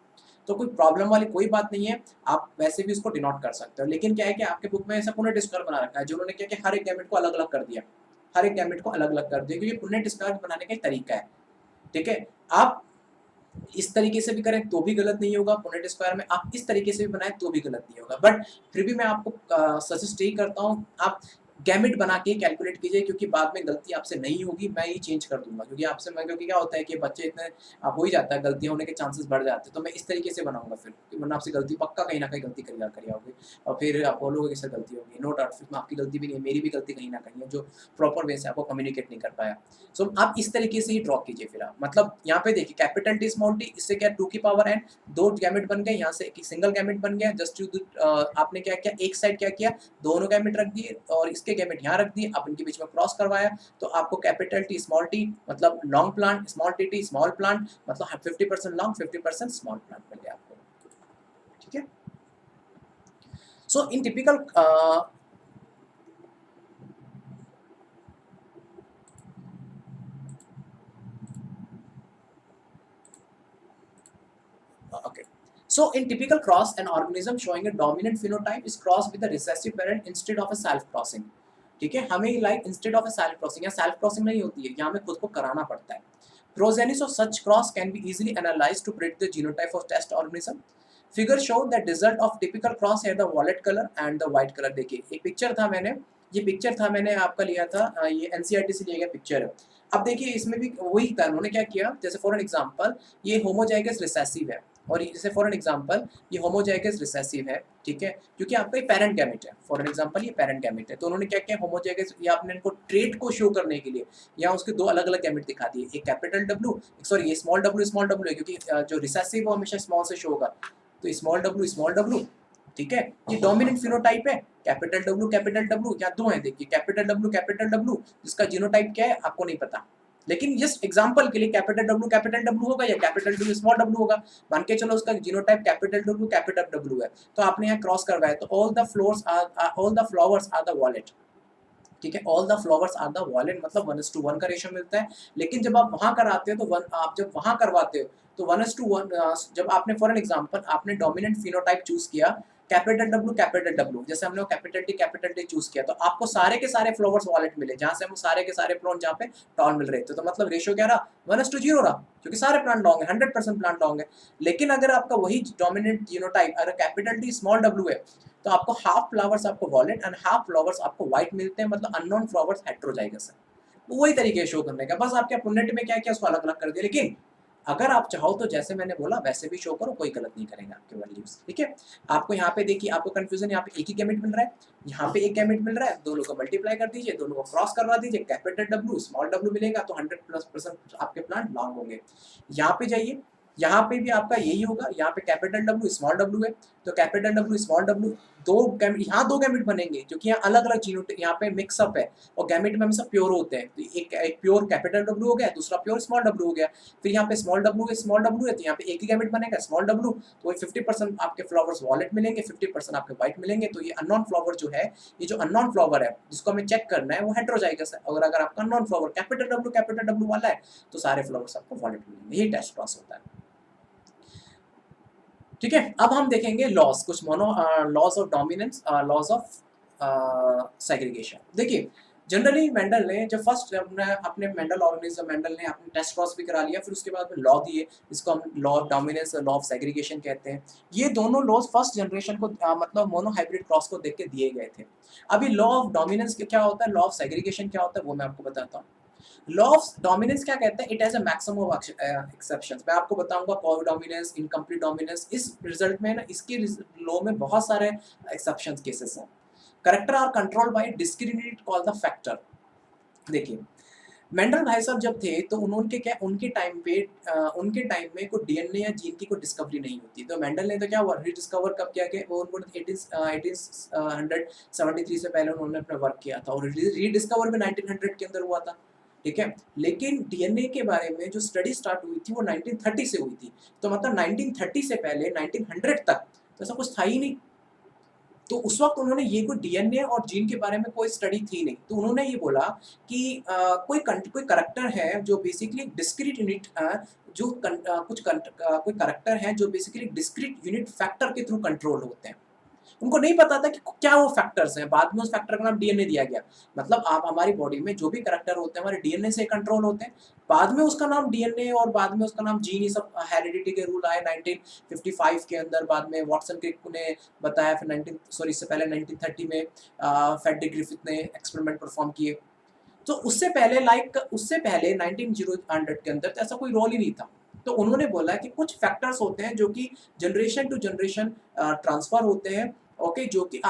तो कोई प्रॉब्लम वाली कोई बात नहीं है, आप वैसे भी उसको डिनोट कर सकते हो। लेकिन क्या है कि आपके बुक में ऐसा पुनेट स्क्वायर बना रखा है, जिन्होंने क्या कि हर एक गैमेट को अलग अलग कर दिया, हर एक गैमेट को अलग अलग कर दिया, क्योंकि पुनेट स्क्वायर बनाने का एक तरीका है। ठीक है, आप इस तरीके से भी करें तो भी गलत नहीं होगा, पुनेट स्क्वायर में आप इस तरीके से भी बनाएं तो भी गलत नहीं होगा, बट फिर भी मैं आपको सजेस्ट यही करता हूँ, आप गैमेट बना के कैलकुलेट कीजिए, क्योंकि बाद में गलती आपसे नहीं होगी, मैं ये चेंज कर दूंगा, क्योंकि आपसे मैं, क्योंकि क्या होता है कि बच्चे इतने हो ही जाता है, गलती होने के चांसेस बढ़ जाते हैं, तो मैं इस तरीके से बनाऊंगा फिर, वरना आपसे गलती पक्का कहीं ना कहीं गलती कर जाओगे और फिर आप बोलोगे कि सर गलती होगी। नो डाउट, फिर आपकी गलती भी नहीं है, मेरी भी गलती कहीं ना कहीं है, जो प्रॉपर वे से आपको कम्युनिकेट नहीं कर पाया। सो आप इस तरीके से ही ड्रॉ कीजिए। फिर आप मतलब यहाँ पे देखिए कैपिटल टी स्मॉल टी, इससे क्या 2 की पावर n, 2 गैमेट बन गए, यहाँ से एक सिंगल गैमेट बन गया। जस्ट आपने क्या किया, एक साइड क्या किया, दोनों गैमेट रख दिए और इसके गैमेट यहाँ रख दिए, आप इनके बीच में क्रॉस करवाया, तो आपको कैपिटल टी स्मॉल टी मतलब long plant, small T small plant मतलब 50% लॉन्ग 50% स्मॉल प्लांट मिल गया आपको। ठीक है, so in typical okay. So in typical cross, an organism showing a dominant phenotype is crossed with a recessive parent instead of a self crossing. ठीक है, हमें like instead of A self crossing, या self crossing नहीं होती है, यहाँ हमें खुद को कराना पड़ता है। Progenies of such cross can be easily analysed to predict the genotype of test organism. Figure show that result of typical cross है the violet colour and the white colour. देखिए एक पिक्चर था, ये पिक्चर था मैंने आपका लिया था, ये एनसीईआरटी से लिया गया पिक्चर है। अब देखिए इसमें भी वही था, उन्होंने क्या किया, जैसे फॉर एन एग्जांपल ये होमोजाइगस रिसेसिव है, और जैसे फॉर एन एग्जांपल ये होमोजाइगस रिसेसिव है, ठीक है, क्योंकि आपका ये पेरेंट गैमेट है, फॉर एन एग्जांपल ये पेरेंट गैमेट है, तो उन्होंने क्या किया, होमोजाइगस, या आपने इनको ट्रेट को शो करने के लिए यहाँ उसके दो अलग अलग गैमेट दिखा दिए, एक कैपिटल डब्ल्यू, सॉरी ये स्मॉल डब्ल्यू है, क्योंकि जो रिसेसिव वो हमेशा स्मॉल से शो होगा, तो स्मॉल डब्ल्यू, ठीक है, ये डोमिनेंट फिनोटाइप है, कैपिटल डब्ल्यू, या दो है, देखिए कैपिटल डब्ल्यू, जिसका जीनोटाइप क्या है आपको नहीं पता, लेकिन जिस एग्जांपल के लिए कैपिटल डब्ल्यू होगा या कैपिटल डब्ल्यू स्मॉल डब्ल्यू होगा, मान के चलो उसका जीनोटाइप कैपिटल डब्ल्यू है, तो आपने यहाँ क्रॉस करवाया, तो all the flowers are the violet, ठीक है, all the flowers are the violet, मतलब 1:1 का रेशियो मिलता है। लेकिन जब आप वहां कराते हो तो आप जब वहां करवाते हो तो 1:1, जब आपने फॉर एन एग्जांपल आपने डोमिनेंट फिनोटाइप चूज किया कैपिटल डब्ल्यू, जैसे हमने कैपिटल टी चूज किया, तो आपको सारे के सारे फ्लावर्स वॉलेट मिले, जहां से हमको सारे के सारे प्लांट जहां पे टॉल मिल रहे थे, तो मतलब रेशियो क्या रहा, 1:0 रहा, क्योंकि सारे प्लांट लॉन्ग है, 100% प्लांट लॉन्ग है। लेकिन अगर आपका वही डोमिनेंट जीनोटाइप अगर कैपिटल टी स्मॉल डब्ल्यू है, तो आपको हाफ फ्लावर्स आपको वॉलेट एंड हाफ फ्लावर्स आपको व्हाइट मिलते हैं, मतलब अननोन फ्लावर्स हेटेरोजाइगस है। तो वही तरीके शो करने का, बस आपके पुनेट में क्या किया उसको अलग अलग कर दिया, लेकिन अगर आप चाहो तो जैसे मैंने बोला वैसे भी शो करो, कोई गलत नहीं करेगा आपके वैल्यूज, ठीक है। आपको यहाँ पे देखिए, आपको कंफ्यूजन, यहाँ पे एक ही गैमेट मिल रहा है, यहाँ पे एक गैमेट मिल रहा है, दोनों को मल्टीप्लाई कर दीजिए, दोनों को क्रॉस करवा दीजिए, कैपिटल डब्ल्यू स्मॉल डब्ल्यू मिलेगा, तो 100% आपके प्लांट लॉन्ग होंगे। यहाँ पे जाइए, यहाँ पे भी आपका यही होगा, यहाँ पे कैपिटल डब्ल्यू स्मॉल डब्ल्यू है, तो कैपिटल डब्ल्यू स्मॉल डब्ल्यू यहाँ दो गैमेट बनेंगे, क्योंकि यहाँ अलग अलग जीनोट यहाँ पे मिक्सअप है, और गैमेट में हमेशा प्योर होते हैं, तो एक प्योर कैपिटल डब्ल्यू हो गया, दूसरा प्योर स्मॉल डब्ल्यू हो गया, फिर यहाँ पे स्मॉल डब्ल्यू है, तो यहाँ पे एक ही गैमेट बनेगा स्मॉल डब्ल्यू, तो 50% आपके फ्लावर्स वॉलेट मिलेंगे, 50% आपके व्हाइट मिलेंगे, तो ये अननोन फ्लावर जो है, ये जो अननोन फ्लावर है जिसको हमें चेक करना है वो हेटेरोजाइगस है, और अगर आपका अननोन फ्लावर कैपिटल डब्ल्यू वाला है, तो सारे फ्लावर्स आपको वॉलेट मिलेंगे, यही टेस्ट क्रॉस होता है, ठीक है। अब हम देखेंगे लॉस, कुछ mono loss of dominance, loss of segregation. देखिए जनरली मेंडल ने जब फर्स्ट अपने मेंडल ऑर्गेनिज्म, मेंडल ने अपने टेस्ट क्रॉस भी करा लिया, फिर उसके बाद में लॉ दिए, इसको हम law of dominance, law of segregation कहते हैं। ये दोनों लॉज फर्स्ट जनरेशन को मतलब मोनो हाइब्रिड क्रॉस को देख के दिए गए थे। अभी लॉ ऑफ डोमिनेंस क्या होता है, लॉ ऑफ सेग्रीगेशन क्या होता है, वो मैं आपको बताता हूँ। लॉ ऑफ डोमिनेंस क्या कहता है, it has a maximum of exceptions. मैं आपको बताऊंगा कोडोमिनेंस, इनकम्प्लीट डोमिनेंस, इस रिजल्ट में ना, इसके लॉ में बहुत सारे एक्सेप्शंस केसेस हैं। Character are controlled by discriminate called the factor. देखिए मेंडल भाई साहब जब थे, तो उन्होंने क्या, उनके टाइम में कोई डीएनए या जीन की कोई डिस्कवरी नहीं होती, तो मेंडल ने तो क्या हुआ, रीडिस्कवर कब किया कि वो उनको 1873 से पहले उन्होंने अपना वर्क किया था, और रीडिस्कवर भी 1900 के अंदर हुआ था, ठीक है। लेकिन डीएनए के बारे में जो स्टडी स्टार्ट हुई थी वो 1930 से हुई थी, तो मतलब 1930 से पहले 1900 तक तो ऐसा कुछ था ही नहीं। तो उस वक्त उन्होंने ये कोई डीएनए और जीन के बारे में कोई स्टडी थी नहीं, तो उन्होंने ये बोला कि कोई करैक्टर है जो बेसिकली डिस्क्रीट यूनिट, कोई करैक्टर है जो बेसिकली डिस्क्रीट यूनिट फैक्टर के थ्रू कंट्रोल होते हैं। उनको नहीं पता था कि क्या वो फैक्टर्स हैं, बाद में उस फैक्टर का नाम डीएनए दिया गया। मतलब आप हमारी बॉडी में जो भी करैक्टर होते हैं हमारे डीएनए से कंट्रोल होते हैं, बाद में उसका नाम डीएनए और बाद में उसका नाम जीन, ये सब हेरिडिटी के रूल आए 1955 के अंदर, बाद में वॉटसन क्रिक ने बताया, फिर 19 सॉरी इससे पहले 1930 में फेडरिक ग्रिफिथ ने एक्सपेरिमेंट परफॉर्म किए। तो उससे पहले उससे पहले 1900 के अंदर तो ऐसा कोई रोल ही नहीं था। तो उन्होंने बोला कि कुछ फैक्टर्स होते हैं जो कि जनरेशन टू जनरेशन ट्रांसफर होते हैं, ओके, जो कि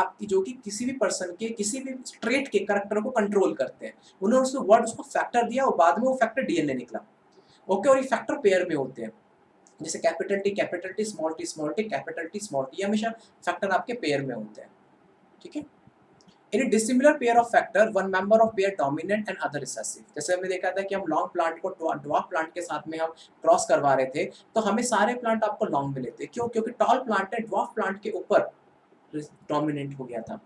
किसी भी पर्सन के किसी भी ट्रेट के करैक्टर को कंट्रोल करते हैं। उन्होंने उसको फैक्टर दिया और बाद में वो फैक्टर डीएनए निकला, ओके। और ये फैक्टर पेयर में होते हैं, जैसे capital T small T small T capital T small T, हमेशा फैक्टर आपके पेयर में होते हैं, ठीक है। इन a dissimilar pair of factor, one member of pair dominant and other recessive। जैसे हमने देखा था कि हम लॉन्ग प्लांट को ड्वार्फ प्लांट के साथ में हम क्रॉस करवा रहे थे, तो हमें सारे प्लांट आपको लॉन्ग मिले थे। क्यों? क्योंकि टॉल प्लांट ने ड्वार्फ प्लांट के ऊपर डोमिनेंट हो गया था,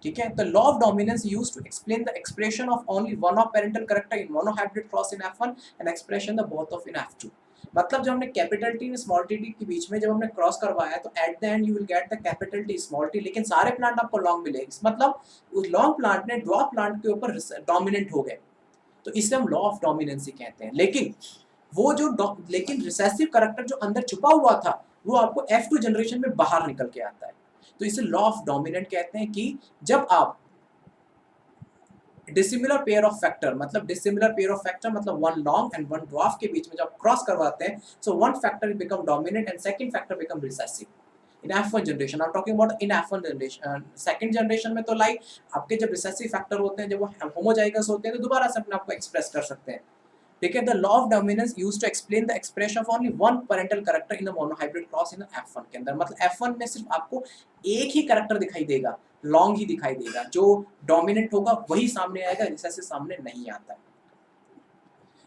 ठीक है। The law of dominance used to explain the expression of only one of parental character in monohybrid cross in F1 and expression the both of in F2। मतलब जब हमने कैपिटल टी और स्मॉल टी के बीच में जब हमने cross करवाया तो at the end you will get the capital T small T, लेकिन सारे प्लांट आपको लॉन्ग मिले। मतलब उस लॉन्ग प्लांट ने ड्वार्फ प्लांट के ऊपर डोमिनेंट हो गए, तो इसे हम लॉ ऑफ डोमिनेंसी कहते हैं। लेकिन रिसेसिव कैरेक्टर जो अंदर छुपा हुआ था वो आपको F2 जनरेशन में बाहर निकल के आता है, तो इसे लॉ ऑफ डोमिनेंट कहते हैं। कि जब आप डिसिमिलर पेयर ऑफ फैक्टर मतलब one long and one dwarf के बीच में जब क्रॉस करवाते हैं, so one factor become dominant and second factor become recessive in F1 generation. I am talking about in F1 generation. Second generation में तो like आपके जब रिसेसिव फैक्टर होते हैं, जब वो होमोजाइगस होते हैं, तो दोबारा से अपने आप को एक्सप्रेस कर सकते हैं, ठीक है। The law of dominance used to explain the expression of only one parental character in a monohybrid cross in F1 के अंदर। मतलब F1 में सिर्फ आपको एक ही कैरेक्टर दिखाई देगा, लॉन्ग ही दिखाई देगा, जो डोमिनेंट होगा वही सामने आएगा, रिसेसिव सामने नहीं आता है।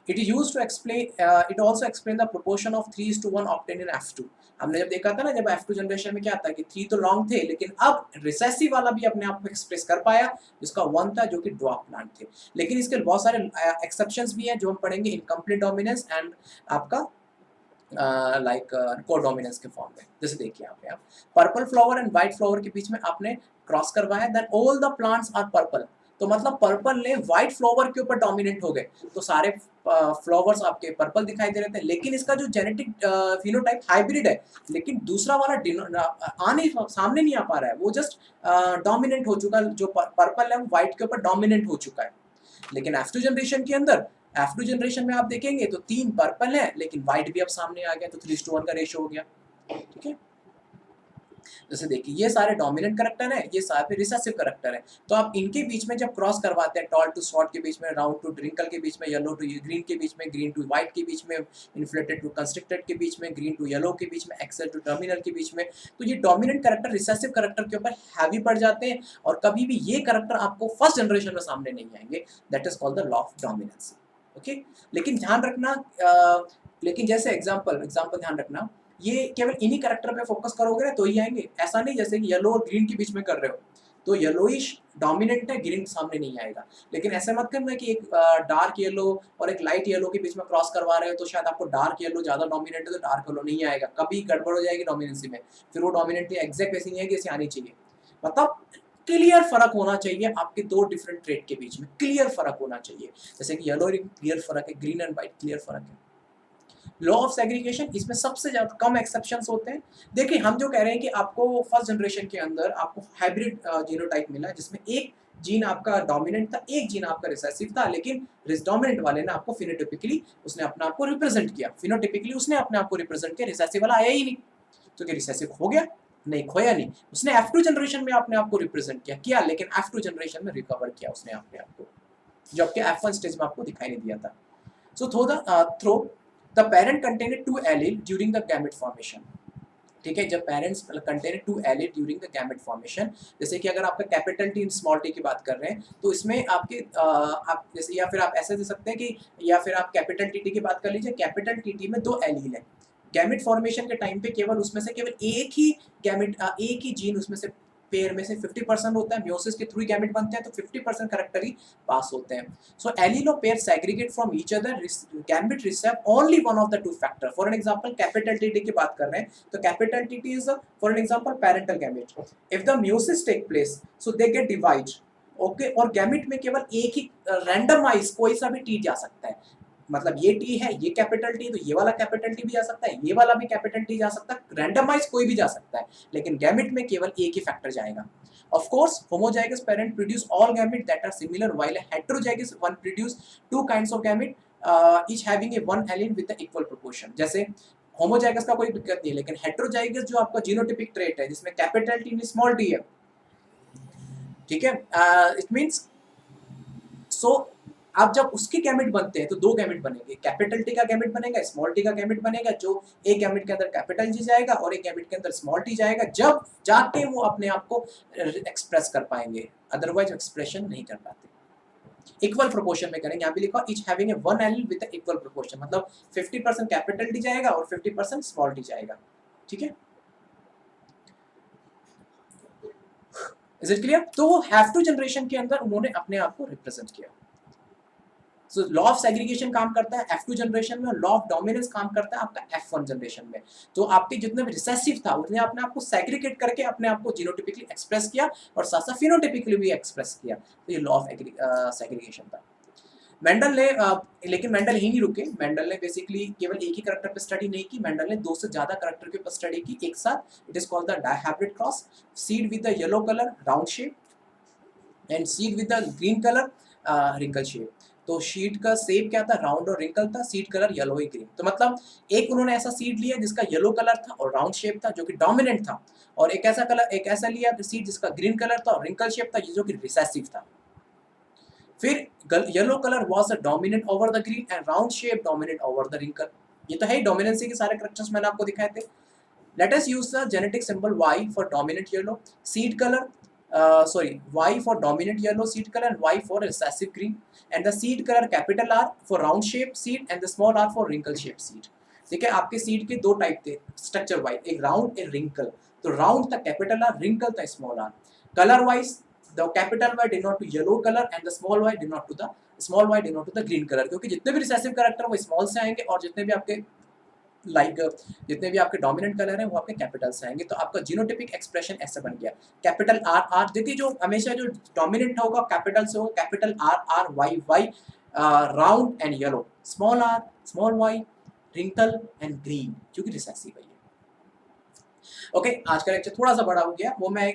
It is used to explain, it also explain the proportion of 3:1 obtained in F2। हमने जब देखा था ना, जब F2 जनरेशन में क्या था कि 3 तो लॉन्ग थे, लेकिन अब रिसेसिव वाला भी अपने आप को एक्सप्रेस कर पाया, जिसका 1 था जो कि ड्वार्फ प्लांट थे। लेकिन इसके बहुत सारे एक्सेप्शंस भी हैं जो हम पढ़ेंगे, इनकम्प्लीट डोमिनेंस एंड आपका कोडोमिनेंस के फॉर्म में। जैसे देखिए यहाँ पे आप purple flower and white flower के बीच में आपने क्रॉस करवाया, then all the plants are purple. तो मतलब पर्पल ने व्हाइट फ्लावर के ऊपर डोमिनेट हो गए, तो सारे फ्लावर्स आपके पर्पल दिखाई दे रहे थे। लेकिन इसका जो जेनेटिक फिनोटाइप हाइब्रिड है, लेकिन दूसरा वाला सामने नहीं आ पा रहा है, वो जस्ट डोमिनेंट हो चुका है। जो पर्पल है वो व्हाइट के ऊपर डोमिनेंट हो चुका है। लेकिन F2 जनरेशन में आप देखेंगे तो 3 पर्पल है, लेकिन व्हाइट भी अब सामने आ गया, तो 3:1 का रेशियो हो गया, ठीक है। जैसे देखिए ये सारे डोमिनेंट कैरेक्टर है, ये सारे रिसेसिव कैरेक्टर है। तो आप इनके बीच में जब क्रॉस करवाते हैं, टॉल टू शॉर्ट के बीच में, राउंड टू ड्रिंकल के बीच में, येलो टू ग्रीन के बीच में, ग्रीन टू व्हाइट के बीच में, इन्फ्लेटेड टू कंस्ट्रिक्टेड के बीच में, ग्रीन टू येलो के बीच में, एक्सेल टू टर्मिनल के बीच में, तो ये डोमिनेंट कैरेक्टर रिसेसिव कैरेक्टर के ऊपर हैवी पड़ जाते हैं, और कभी भी ये कैरेक्टर आपको फर्स्ट जनरेशन में सामने नहीं आएंगे। That is called the law of dominance, okay. लेकिन ध्यान रखना, लेकिन जैसे एग्जाम्पल ध्यान रखना, ये केवल इन्हीं कैरेक्टर पे फोकस करोगे ना तो ही आएंगे। ऐसा नहीं जैसे कि येलो और ग्रीन के बीच में कर रहे हो तो येलोइश डोमिनेंट है, ग्रीन सामने नहीं आएगा। लेकिन ऐसे मत करना कि एक डार्क येलो और एक लाइट येलो के बीच में क्रॉस करवा रहे हो तो शायद आपको डार्क येलो ज्यादा डोमिनेंट है तो डार्क येलो नहीं आएगा, कभी गड़बड़ हो जाएगी डोमिनेंसी में, फिर वो डोमिनेंट एग्जैक्ट वैसी नहीं आएगी जैसे आनी चाहिए। मतलब क्लियर फर्क होना चाहिए आपके दो डिफरेंट ट्रेट के बीच में, क्लियर फर्क होना चाहिए। जैसे कि येलो क्लियर फर्क है, ग्रीन एंड व्हाइट क्लियर फर्क है। लॉ ऑफ सेग्रीगेशन, इसमें सबसे ज्यादा कम एक्सेप्शंस होते हैं। देखिए हम जो कह रहे हैं कि आपको फर्स्ट जनरेशन के अंदर आपको हाइब्रिड जीनोटाइप मिला, जिसमें एक जीन आपका डोमिनेंट था, एक जीन आपका रिसेसिव था, लेकिन डोमिनेंट वाले ने आपको फिनोटाइपिकली उसने अपने आप को रिप्रेजेंट किया, फिनोटाइपिकली उसने अपने आप को रिप्रेजेंट किया, रिसेसिव वाला आया ही नहीं, तो क्या रिसेसिव हो गया? नहीं, खोया नहीं। उसने F2 जनरेशन में अपने आप को रिप्रेजेंट किया, लेकिन F2 जनरेशन में रिकवर किया उसने अपने आप को, जबकि F1 स्टेज में आपको दिखाई नहीं दिया था। So through the parent contain 2 allele during the gamete formation, ठीक है। जब parents contain 2 allele during the gamete formation, जैसे कि अगर आपका कैपिटल टी स्मॉल टी की बात कर रहे हैं तो इसमें आपके आप जैसे, या फिर आप ऐसे दे सकते हैं कि, या फिर आप कैपिटल टी की बात कर लीजिए, कैपिटल टी में 2 एलील है। गैमेट फॉर्मेशन के टाइम पे केवल उसमें से केवल एक ही जीन उसमें से पेयर में से 50% होता है, म्योसिस के थ्रू गैमेट बनते हैं, तो 50% करेक्टर ही पास होते हैं. So alleles pair segregate from each other, gamete receive only one of the two factor. For an example capital TT की बात कर रहे हैं, तो capital TT is for an example parental gamete. If the meiosis take place, so they get divide. Okay, और gamete में केवल एक ही रैंडमाइज कोई सा भी टी जा सकता है. मतलब ये टी है, ये कैपिटल टी, तो ये वाला कैपिटल टी भी जा सकता है, ये वाला भी कैपिटल टी जा सकता है, रैंडमाइज कोई भी जा सकता है, लेकिन गैमेट में केवल एक ही फैक्टर जाएगा. Of course, homozygous parent produce all gamete that are similar, while a heterozygous one produce two kinds of gamete, each having a one allele with the equal proportion. जैसे होमोजाइगस का कोई दिक्कत नहीं है, लेकिन हेटेरोजाइगस जो आपका जीनोटिपिक ट्रेट है जिसमें कैपिटल टी स्मॉल टी है, ठीक है, इट मींस सो अब जब उसके गैमेट बनते हैं तो दो गैमेट बनेंगे, कैपिटल टी का गैमेट बनेगा, स्मॉल टी का गैमेट बनेगा, जो एक गैमेट के अंदर कैपिटल जी जाएगा और एक गैमेट के अंदर स्मॉल टी जाएगा, जब जाके वो अपने आप को एक्सप्रेस कर पाएंगे, अदरवाइज एक्सप्रेशन नहीं कर पाते. इक्वल प्रोपोर्शन में करेंगे, यहाँ पे लिखा etch having a one allele with equal proportion, मतलब 50% कैपिटल टी जाएगा और 50% स्मॉल टी जाएगा. ठीक है, इज इट क्लियर? तो वो हैव टू जनरेशन के अंदर उन्होंने अपने आप को रिप्रेजेंट किया. सो लॉ ऑफ सेग्रीगेशन काम करता है F2 जनरेशन में, लॉ ऑफ डोमिनेंस काम करता है आपका F1 जनरेशन में. तो आपके जितने भी रिसेसिव था उतने अपने आप को सेग्रीगेट करके अपने आप को जीनोटिपिकली एक्सप्रेस किया और साथ साथ फिनोटिपिकली भी एक्सप्रेस किया. तो ये लॉ ऑफ सेग्रीगेशन था. मेंडल ने लेकिन मेंडल ही नहीं रुके, मेंडल ने बेसिकली केवल एक ही करैक्टर पे स्टडी नहीं की, मेंडल ने दो से ज्यादा करैक्टर के ऊपर स्टडी की एक साथ. It is called the dihybrid cross. Seed with the yellow colour round shape and seed with the green colour wrinkle shape. तो शीट का शेप क्या था, राउंड और रिंकल था, सीड कलर येलो ही ग्रीन. तो मतलब एक उन्होंने ऐसा सीड लिया जिसका येलो कलर था और राउंड शेप था जो कि डोमिनेंट था, और एक ऐसा लिया सीड जिसका ग्रीन कलर था और रिंकल शेप था जो कि रिसेसिव था. फिर yellow colour was a dominant over the green and round shape dominant over the wrinkle. ये तो है ही, डोमिनेंसी के सारे कैरेक्टर्स मैंने आपको दिखाए थे. Let us use the genetic symbol Y for dominant yellow seed colour, Y for dominant yellow seed color and Y for recessive green, and the seed color capital R for round shaped seed and the small r for wrinkle shaped seed. ठीक है, आपके seed के दो type थे structure wise, एक round एक wrinkle. तो round था कैपिटल R, रिंकल था small r. Colour wise the capital Y denote to yellow colour and the small y denote to the green colour, क्योंकि जितने भी रिसेसिव कैरेक्टर वो स्मॉल से आएंगे और जितने भी आपके जितने भी आपके डोमिनेंट कलर हैं वो आपके कैपिटल से आएंगे. तो आपका जीनोटिपिक एक्सप्रेशन ऐसा बन गया, कैपिटल आर आर. देखिए जो हमेशा जो डोमिनेंट होगा कैपिटल से होगा, capital R R Y Y, round and yellow, small r small y, wrinkle and green, क्योंकि रिसेसिव है. ओके, आज का लेक्चर थोड़ा सा बड़ा हो गया, वो मैं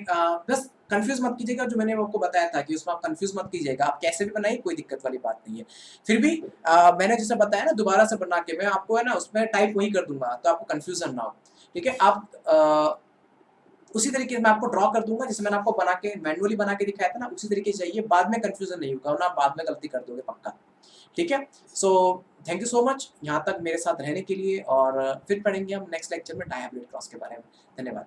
बस कंफ्यूज मत कीजिएगा, जो मैंने आपको बताया था कि उसमें आप कंफ्यूज मत कीजिएगा, आप कैसे भी बनाइए कोई दिक्कत वाली बात नहीं है. फिर भी मैंने जैसे बताया ना, दोबारा से बना के मैं आपको है ना उसमें टाइप वही कर दूंगा तो आपको कंफ्यूजन ना हो. ठीक है, आप उसी तरीके से मैं आपको ड्रॉ कर दूंगा जैसे मैंने आपको बना के मैनुअली बना के दिखाया था ना, उसी तरीके से जाइए, बाद में कंफ्यूजन नहीं होगा, वरना आप बाद में गलती कर दोगे पक्का. ठीक है, so thank you so much यहाँ तक मेरे साथ रहने के लिए, और फिर पढ़ेंगे हम नेक्स्ट लेक्चर में डायहाब्रिड क्रॉस के बारे में. धन्यवाद.